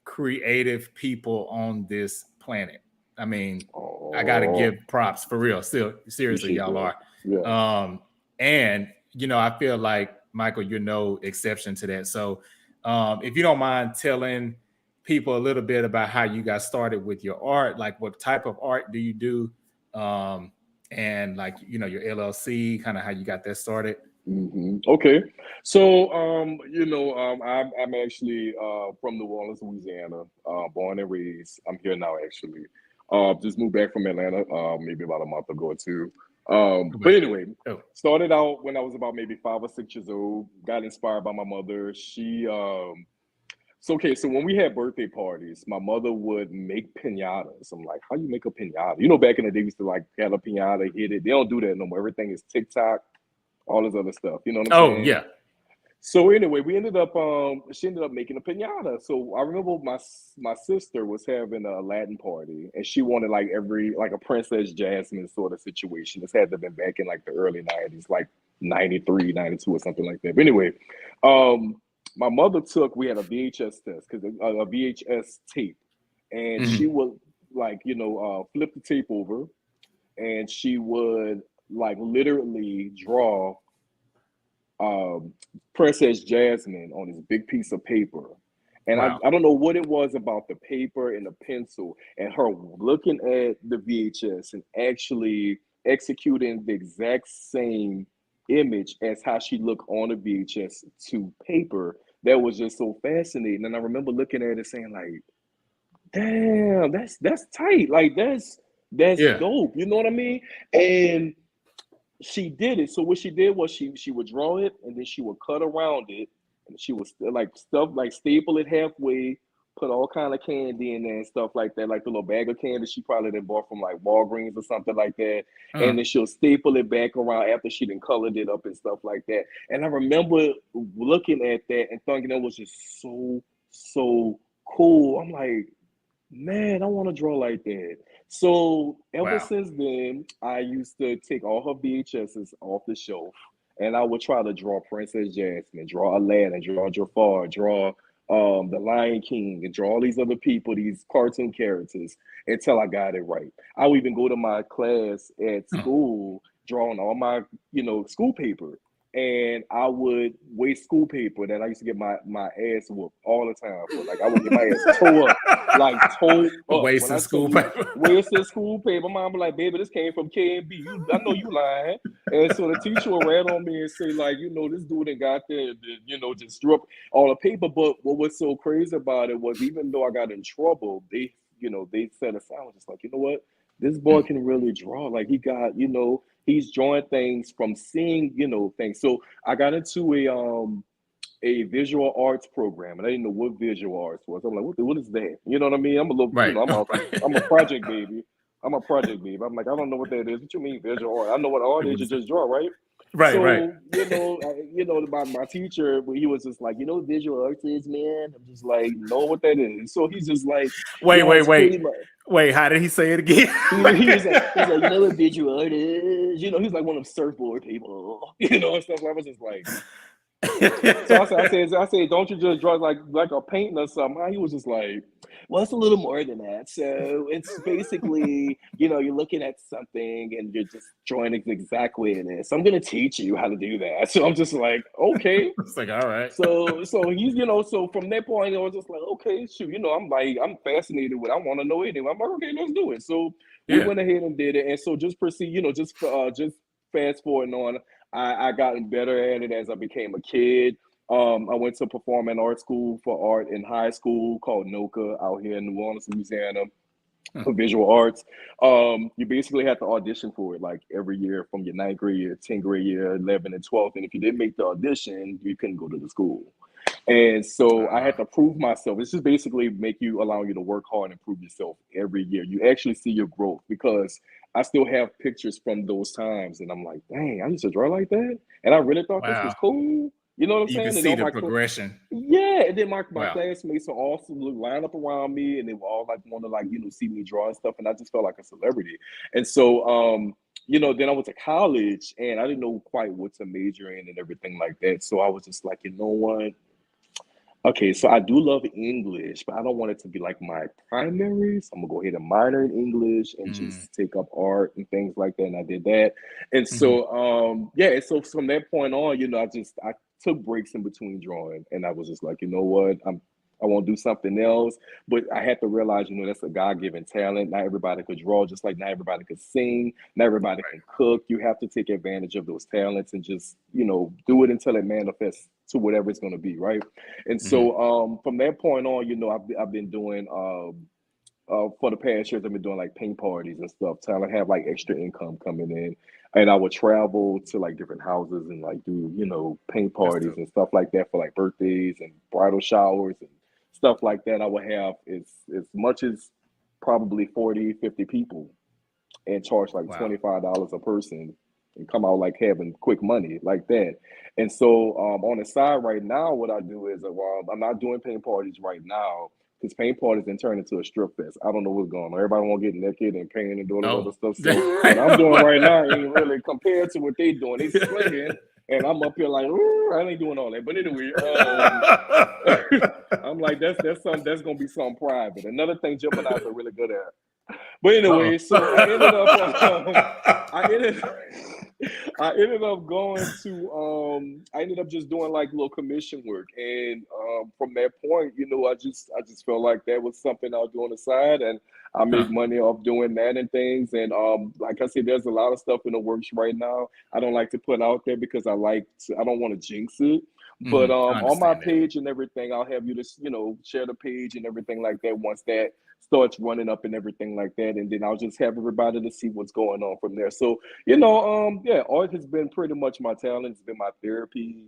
A: creative people on this planet. I mean, I got to give props for real. Still, seriously, y'all are.
B: Yeah.
A: And, I feel like, Michael, you're no exception to that. So if you don't mind telling people a little bit about how you got started with your art, like what type of art do you do, and like your LLC, kind of how you got that started.
B: Okay, so I'm actually from New Orleans, Louisiana, born and raised. I'm here now actually. Just moved back from Atlanta maybe about a month ago or two. But anyway, started out when I was about maybe 5 or 6 years old. Got inspired by my mother. She So when we had birthday parties, my mother would make pinatas. I'm like, how you make a pinata? Back in the day, we used to like have a pinata, hit it. They don't do that no more. Everything is TikTok, all this other stuff. You know what I'm saying?
A: Oh, yeah.
B: So anyway, she ended up making a pinata. So I remember my sister was having a Latin party and she wanted like a Princess Jasmine sort of situation. This had to have been back in like the early 90s, like 93, 92 or something like that. But anyway, my mother we had a VHS test because a VHS tape, and she would like flip the tape over, and she would like literally draw Princess Jasmine on this big piece of paper. And wow. I don't know what it was about the paper and the pencil and her looking at the VHS and actually executing the exact same image as how she looked on the VHS to paper. That was just so fascinating. And I remember looking at it saying like, damn, that's tight. Like that's dope. You know what I mean? And she did it. So what she did was she would draw it and then she would cut around it and she would staple it halfway, put all kind of candy in there and stuff like that, like the little bag of candy she probably done bought from like Walgreens or something like that. And then she'll staple it back around after she done colored it up and stuff like that. And I remember looking at that and thinking that was just so cool. I'm like, man, I want to draw like that. So ever since then, I used to take all her VHSs off the shelf, and I would try to draw Princess Jasmine, draw Aladdin, draw Jafar, draw the Lion King, and draw all these other people, these cartoon characters, until I got it right. I would even go to my class at school, drawing all my school paper. And I would waste school paper that I used to get my ass whooped all the time for. Like I would get my ass tore up.
A: Wasting school paper.
B: Wasting school paper. My mom was like, baby, this came from K&B. I know you lying. And so the teacher would rat on me and say, like, this dude that got there, just threw up all the paper. But what was so crazy about it was even though I got in trouble, they set aside. I was just like, you know what? This boy can really draw. Like he got, he's drawing things from seeing, things. So I got into a visual arts program, and I didn't know what visual arts was. I'm like, what is that? You know what I mean? I'm a little, I'm a project baby. I'm a project baby. I'm like, I don't know what that is. What you mean visual art? I know what art is. You just draw, right?
A: Right,
B: so,
A: right.
B: My teacher, he was just like, visual arts is, man. I'm just like, know what that is. So he's just like,
A: wait. How did he say it again?
B: he was like, you know what visual art is? He's like one of them surfboard people, and stuff. I was just like, so I said, don't you just draw like a painting or something? He was just like, well, it's a little more than that. So it's basically, you're looking at something and you're just drawing it exactly it is. So I'm going to teach you how to do that. So I'm just like, okay.
A: It's like, all right.
B: So he's, so from that point, I was just like, okay, shoot, I'm fascinated with, I want to know anyway. I'm like, okay, let's do it. So we went ahead and did it. And so just proceed, just fast forwarding on, I gotten better at it as I became a kid. I went to performing art school for art in high school called NOCA out here in New Orleans, Louisiana. for visual arts. You basically have to audition for it like every year from your 9th grade year, 10th grade year, 11th and 12th. And if you didn't make the audition, you couldn't go to the school. And so I had to prove myself. It's just basically allow you to work hard and prove yourself every year. You actually see your growth because I still have pictures from those times. And I'm like, dang, I used to draw like that. And I really thought this was cool. You know what I'm saying?
A: You can see the progression.
B: Yeah, and then my classmates are also line up around me, and they were all like want to like see me draw and stuff, and I just felt like a celebrity. And so then I went to college, and I didn't know quite what to major in and everything like that. So I was just like, you know what? Okay, so I do love English, but I don't want it to be like my primary. So I'm gonna go ahead and minor in English and just take up art and things like that. And I did that. And so so from that point on, I took breaks in between drawing, and I was just like, you know what, I won't do something else. But I had to realize, that's a God-given talent. Not everybody could draw, just like not everybody could sing, not everybody can cook. You have to take advantage of those talents and just, do it until it manifests to whatever it's going to be, right? And so from that point on, I've been doing for the past years, I've been doing like paint parties and stuff, trying to have like extra income coming in. And I would travel to like different houses and like do, paint parties and stuff like that for like birthdays and bridal showers and stuff like that. I would have as much as probably 40, 50 people and charge like $25 a person and come out like having quick money like that. And so on the side right now, what I do is I'm not doing paint parties right now because paint parties then turn into a strip fest. I don't know what's going on. Everybody want to get naked and paint and do all this other stuff. So what I'm doing right now ain't really compared to what they doing. They swinging. And I'm up here like, I ain't doing all that. But anyway, I'm like, that's something that's gonna be something private. Another thing Geminis are really good at. But anyway, so I ended up going to I ended up just doing like little commission work, and from that point, I just felt like that was something I'll do on the side, and I make money off doing that and things. And like I said, there's a lot of stuff in the works right now. I don't like to put out there because I don't want to jinx it. But on my page and everything, I'll have you just share the page and everything like that once that starts running up and everything like that, and then I'll just have everybody to see what's going on from there. So art has been pretty much my talent. It's been my therapy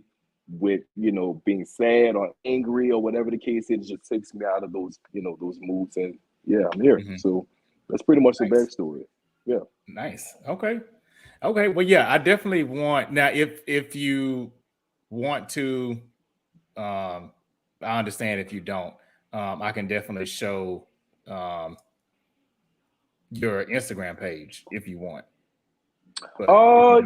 B: with being sad or angry or whatever the case is. It just takes me out of those those moods, and I'm here. So that's pretty much the backstory. Yeah.
A: Nice. Okay. Well, yeah, I definitely want now. If you want to, I understand if you don't. I can definitely show your Instagram page if you want.
B: But I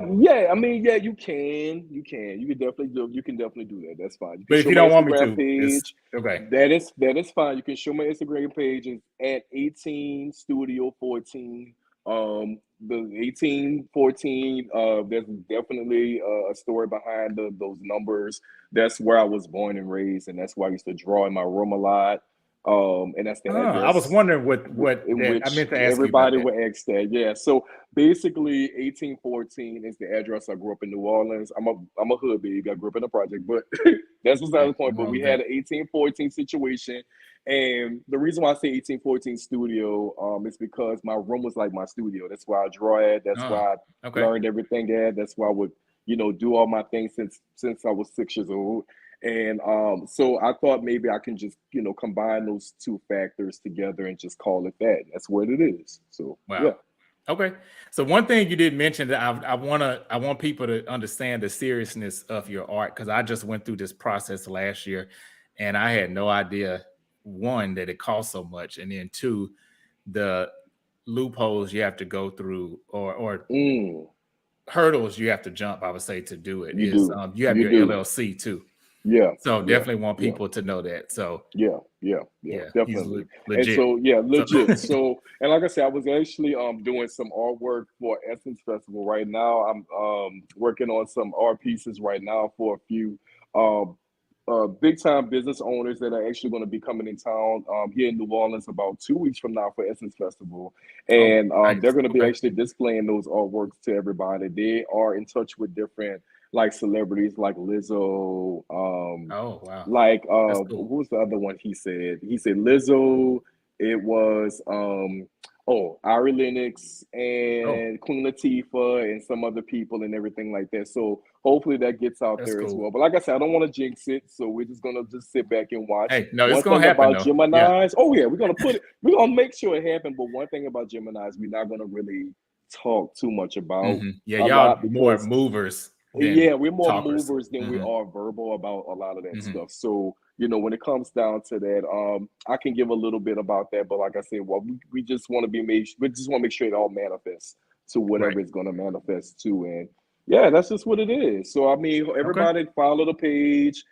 B: mean, yeah, you can definitely do that. That's fine. You can
A: but if you don't want me to, page. Okay.
B: That is fine. You can show my Instagram page is at 18 Studio 14. The 1814, there's definitely a story behind those numbers. That's where I was born and raised, and that's why I used to draw in my room a lot. And that's the address.
A: I was wondering what I meant to ask
B: everybody would ask that. Yeah. So basically 1814 is the address. I grew up in New Orleans. I'm a hood baby. I grew up in a project, but that's beside the point. But we had an 1814 situation. And the reason why I say 1814 studio is because my room was like my studio. That's why I draw at. That's why I learned everything at. That's why I would, do all my things since I was 6 years old. And so I thought maybe I can just, combine those two factors together and just call it that. That's what it is. So, yeah.
A: Okay. So one thing you did mention that I want people to understand the seriousness of your art, because I just went through this process last year and I had no idea, one, that it costs so much, and then two, the loopholes you have to go through or hurdles you have to jump, I would say, to do it. You have your LLC too.
B: Yeah.
A: So definitely want people to know that. So
B: yeah, definitely. Legit. And so legit. So and like I said, I was actually doing some artwork for Essence Festival right now. I'm working on some art pieces right now for a few big time business owners that are actually going to be coming in town here in New Orleans about 2 weeks from now for Essence Festival. And nice. They're going to be actually displaying those artworks to everybody. They are in touch with different like celebrities like Lizzo.
A: Oh wow!
B: Like
A: cool.
B: what was the other one he said? He said Lizzo, It was Ari Lennox and Queen Latifah and some other people and everything like that. So hopefully that gets out there as well. But like I said, I don't want to jinx it, so we're just gonna just sit back and watch.
A: Hey, no, it's gonna happen.
B: About Geminis, we're gonna put it. We're gonna make sure it happens. But one thing about Geminis, we're not gonna really talk too much about.
A: Yeah, y'all more movers.
B: Yeah, we're more movers than we are verbal about a lot of that stuff. So, when it comes down to that, I can give a little bit about that, but like I said, we just want to make sure it all manifests to whatever it's going to manifest to. And yeah, that's just what it is. So, I mean, everybody follow the page.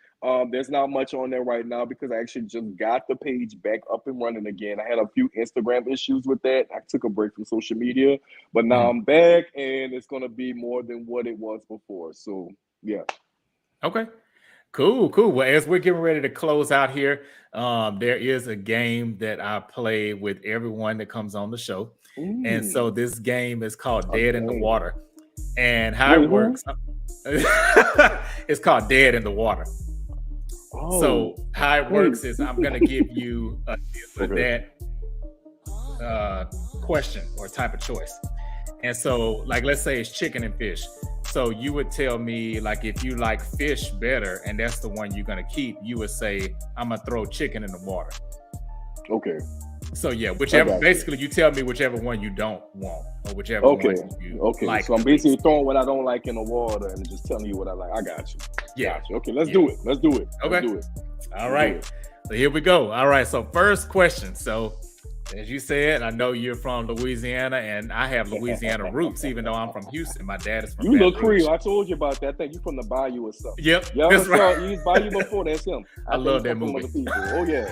B: There's not much on there right now because I actually just got the page back up and running again. I had a few Instagram issues with that. I took a break from social media, but now I'm back and it's going to be more than what it was before. So, yeah.
A: Okay. Cool. Well, as we're getting ready to close out here, there is a game that I play with everyone that comes on the show. And so this game is called Dead in the Water. And how it works, it's called Dead in the Water. So how it works is I'm going to give you that question or type of choice. And so, like, let's say it's chicken and fish. So you would tell me, like, if you like fish better and that's the one you're going to keep, you would say, I'm going to throw chicken in the water.
B: Okay.
A: So, yeah, basically you tell me whichever one you don't want or whichever one you like.
B: So I'm basically throwing what I don't like in the water and just telling you what I like. I got you.
A: Yeah.
B: Gotcha. Okay, let's do it. Okay.
A: Let's do it. All right. So here we go. All right. So first question. So as you said, I know you're from Louisiana, and I have Louisiana roots, even though I'm from Houston. My dad is from
B: You look Creole. I told you about that. I think you from the Bayou or something.
A: Yep. That's right.
B: You Bayou before, that's him.
A: I love that movie.
B: Oh, yeah.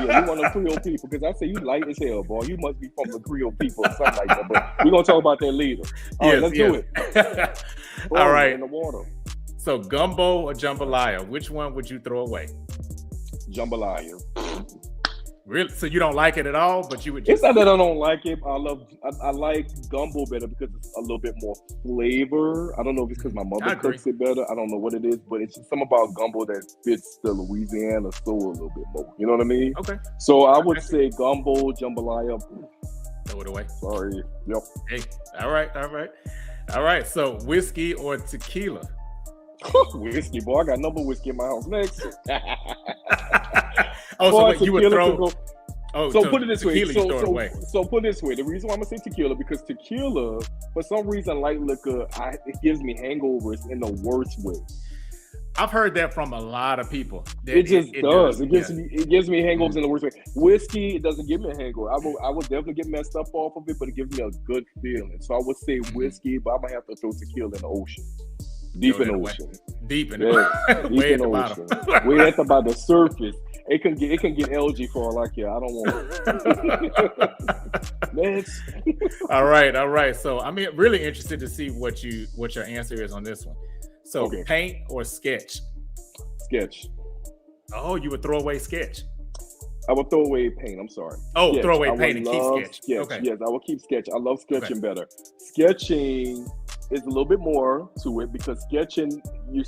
B: You one of the Creole people, because I say you light as hell, boy. You must be from the Creole people or something like that. But we're going to talk about that later. All right, let's do it.
A: All right.
B: In the water.
A: So gumbo or jambalaya, which one would you throw away?
B: Jambalaya.
A: Really? So you don't like it at all, but you would
B: just... It's not that I don't like it. I like gumbo better because it's a little bit more flavor. I don't know if it's because my mother cooks it better. I don't know what it is, but it's just something about gumbo that fits the Louisiana soul a little bit more. You know what I mean?
A: Okay.
B: So I would say gumbo, jambalaya.
A: Throw it away.
B: Sorry. Yep.
A: Hey. All right. So whiskey or tequila?
B: Whiskey, boy. I got number whiskey in my house. Next.
A: So you would throw.
B: So put it this way.
A: So
B: put it this way. The reason why I'm gonna say tequila, because tequila, for some reason, light liquor, it gives me hangovers in the worst way.
A: I've heard that from a lot of people.
B: It does. It gives me hangovers in the worst way. Whiskey, it doesn't give me a hangover. I will definitely get messed up off of it, but it gives me a good feeling. So I would say whiskey, but I'm gonna have to throw tequila in the ocean. Deep in the ocean.
A: Deep in the ocean.
B: Way at the bottom, the surface. It can get algae for all I care. I don't want it. Next.
A: All right. So I'm really interested to see what your answer is on this one. So paint or sketch?
B: Sketch.
A: Oh, you would throw away sketch?
B: I would throw away paint. I'm sorry.
A: Oh, throw away paint and keep sketch.
B: Okay. Yes, I will keep sketch. I love sketching better. Sketching is a little bit more to it because sketching, you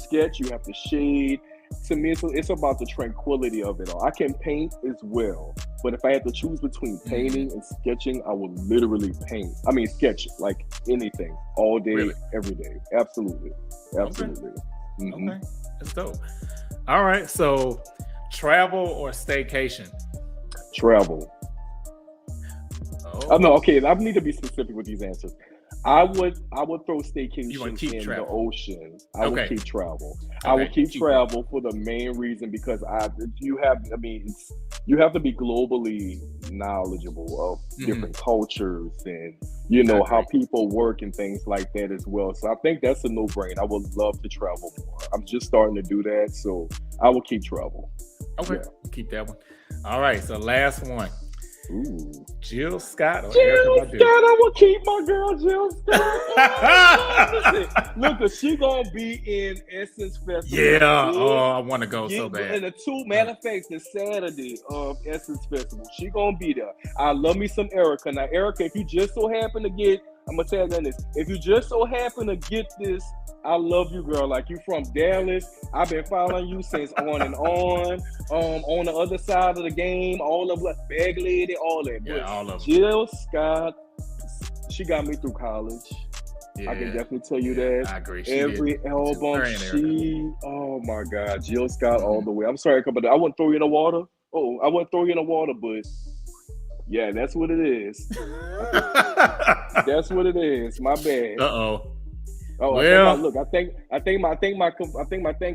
B: have to shade. To me, it's about the tranquility of it all. I can paint as well, but if I had to choose between painting and sketching, I would literally sketch like anything, all day, every day. Absolutely.
A: Okay, that's dope. All right, so travel or staycation?
B: Travel. Oh no, okay. I need to be specific with these answers. I would throw staycation in the ocean. I would keep travel. I would keep travel for the main reason because you have to be globally knowledgeable of different cultures and how people work and things like that as well. So I think that's a no-brainer. I would love to travel more. I'm just starting to do that, so I will keep travel.
A: Okay, keep that one. All right, so last one.
B: Ooh.
A: Jill Scott or
B: Jill Scott, I will keep my girl Jill Scott. Look, she gonna be in Essence Festival.
A: Yeah, I want to go so bad.
B: And matter of fact, the Saturday of Essence Festival, she gonna be there. I love me some Erica. Now, Erica, if you just so happen to get I'm gonna tell you this. If you just so happen to get this, I love you, girl. Like, you from Dallas. I've been following you since on and on. On the other side of the game, all of what Bag Lady, all that.
A: Yeah,
B: but
A: all of
B: Jill Scott, she got me through college.
A: Yeah,
B: I can definitely tell you that.
A: I agree.
B: Every album, oh my God, Jill Scott all the way. I'm sorry, but I wouldn't throw you in the water. Oh, I wouldn't throw you in the water, but yeah, that's what it is. That's what it is. My bad.
A: Uh-oh.
B: Oh,
A: well,
B: I think my thing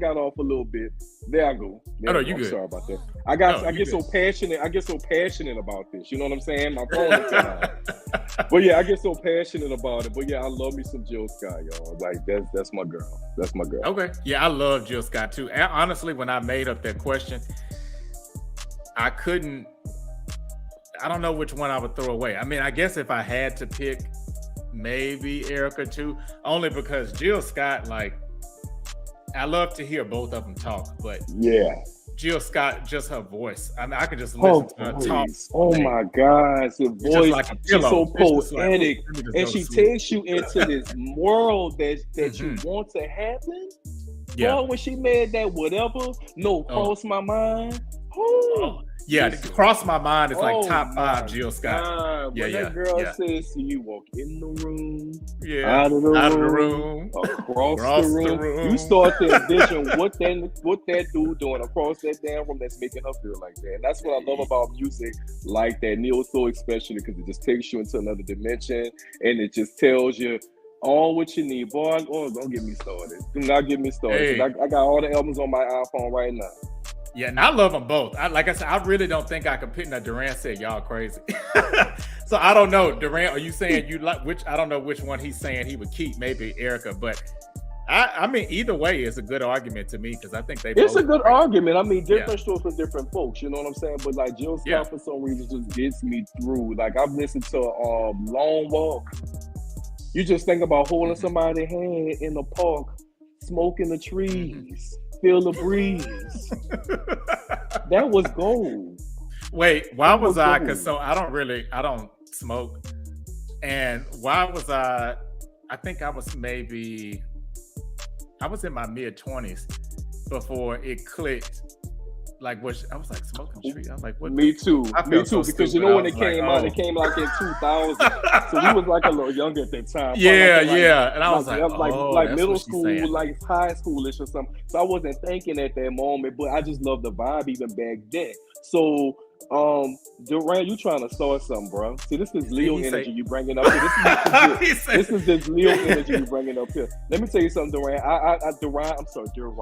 B: got off a little bit. There I go.
A: You good.
B: Sorry about that. I get so passionate. I get so passionate about this. You know what I'm saying? My phone is on. But yeah, I get so passionate about it. But yeah, I love me some Jill Scott, y'all. Like, that's my girl. That's my girl.
A: Okay. Yeah, I love Jill Scott too. And honestly, when I made up that question, I don't know which one I would throw away. I mean, I guess if I had to pick, maybe Erykah too, only because Jill Scott, like, I love to hear both of them talk, but
B: yeah,
A: Jill Scott, just her voice. I mean, I could just listen to her talk.
B: Oh my gosh, the voice,
A: like
B: she's so poetic, and she takes you into this world that you want to happen. Yeah, boy, when she made that whatever, cross my mind.
A: Yeah, Cross My Mind is like top 5 Jill Scott.
B: God. When that girl says, "So you walk in the room,
A: out of the
B: room, across the room," you start to envision what that dude doing across that damn room that's making her feel like that. And that's what I love about music like that, neo soul especially, because it just takes you into another dimension and it just tells you all what you need. Boy, don't get me started. Do not get me started. Hey. I got all the albums on my iPhone right now.
A: Yeah, and I love them both. Like I said, I really don't think I could pick. Now, Durant said y'all crazy. So I don't know. Durant, are you saying you like which? I don't know which one he's saying he would keep. Maybe Erykah, but I mean, either way, it's a good argument to me because I think
B: it's a good argument. I mean, different strokes for different folks. You know what I'm saying? But like Jill Scott, for some reason, just gets me through. Like, I've listened to Long Walk. You just think about holding somebody's hand in the park, smoking the trees. Feel the breeze. That was gold.
A: Wait, why was I? Because I don't smoke. And why was I think I was in my mid-20s before it clicked. Like, I was like, smoking trees. I was like, what?
B: Me too. Because you know when it came out, it came like in 2000. So we was like a little younger at that time.
A: Yeah. And I was like
B: middle school, like high schoolish or something. So I wasn't thinking at that moment, but I just loved the vibe even back then. So Durant, you trying to start something, bro. See, this is Leo energy you bringing up here. This is this Leo energy you bringing up here. Let me tell you something, Durant. Durant. So Team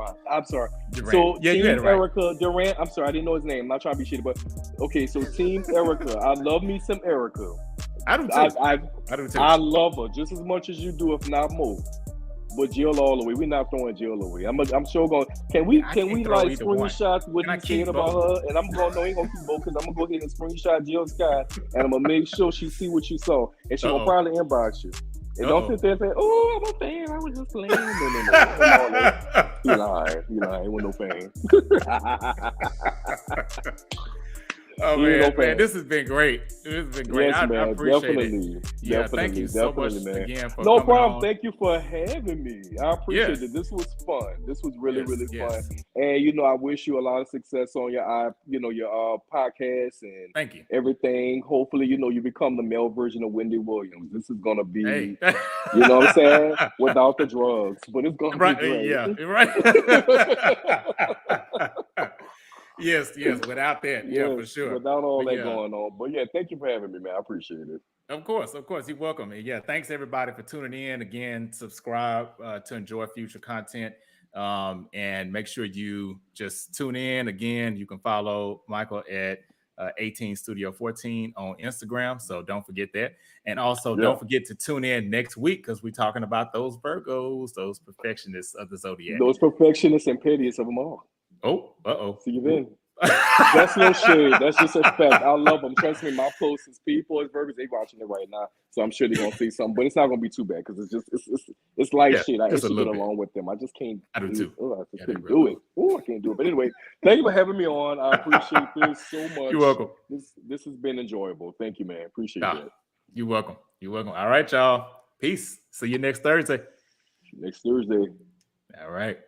B: Erykah, Durant. I'm sorry, I didn't know his name. I'm not trying to be shitty, but okay. So Team Erykah. I love me some Erykah.
A: I do too. I do too.
B: I love her just as much as you do, if not more. But Jill all the way. We're not throwing Jill away. I'm sure going. Can we like screenshot what he said about her? And I'm going. No, ain't gonna keep both because I'm gonna go ahead and screenshot Jill Scott, and I'm gonna make sure she see what you saw, and she will probably inbox you. And don't sit there and say, "Oh, I'm a fan. I was just playing." No. You lying. With no fan.
A: Oh man, this has been great.
B: Yes,
A: I appreciate
B: it.
A: Yeah, thank you so much again for
B: no problem. On. Thank you for having me. I appreciate it. This was fun. This was really fun. And I wish you a lot of success on your podcast and
A: thank you.
B: Everything. Hopefully, you become the male version of Wendy Williams. This is gonna be, you know what I'm saying, without the drugs. But it's gonna be great.
A: Yeah, right. Yes, without that, for sure.
B: Without all that going on. But thank you for having me, man. I appreciate it.
A: Of course, you're welcome. And thanks everybody for tuning in. Again, subscribe to enjoy future content. And make sure you just tune in. Again, you can follow Michael at 18 Studio 14 on Instagram. So don't forget that. And also don't forget to tune in next week because we're talking about those Virgos, those perfectionists of the zodiac.
B: Those perfectionists and pettiest of them all.
A: Oh,
B: see you then. That's no shade. That's just a fact. I love them. Trust me, my closest people is Virgos. They watching it right now, so I'm sure they're gonna see something. But it's not gonna be too bad because it's light shit. I used to get along with them. I just can't.
A: I do too.
B: I just couldn't do it. I can't do it. But anyway, thank you for having me on. I appreciate this so much.
A: You're welcome.
B: This has been enjoyable. Thank you, man. Appreciate it.
A: You're welcome. You're welcome. All right, y'all. Peace. See you next Thursday.
B: Next Thursday.
A: All right.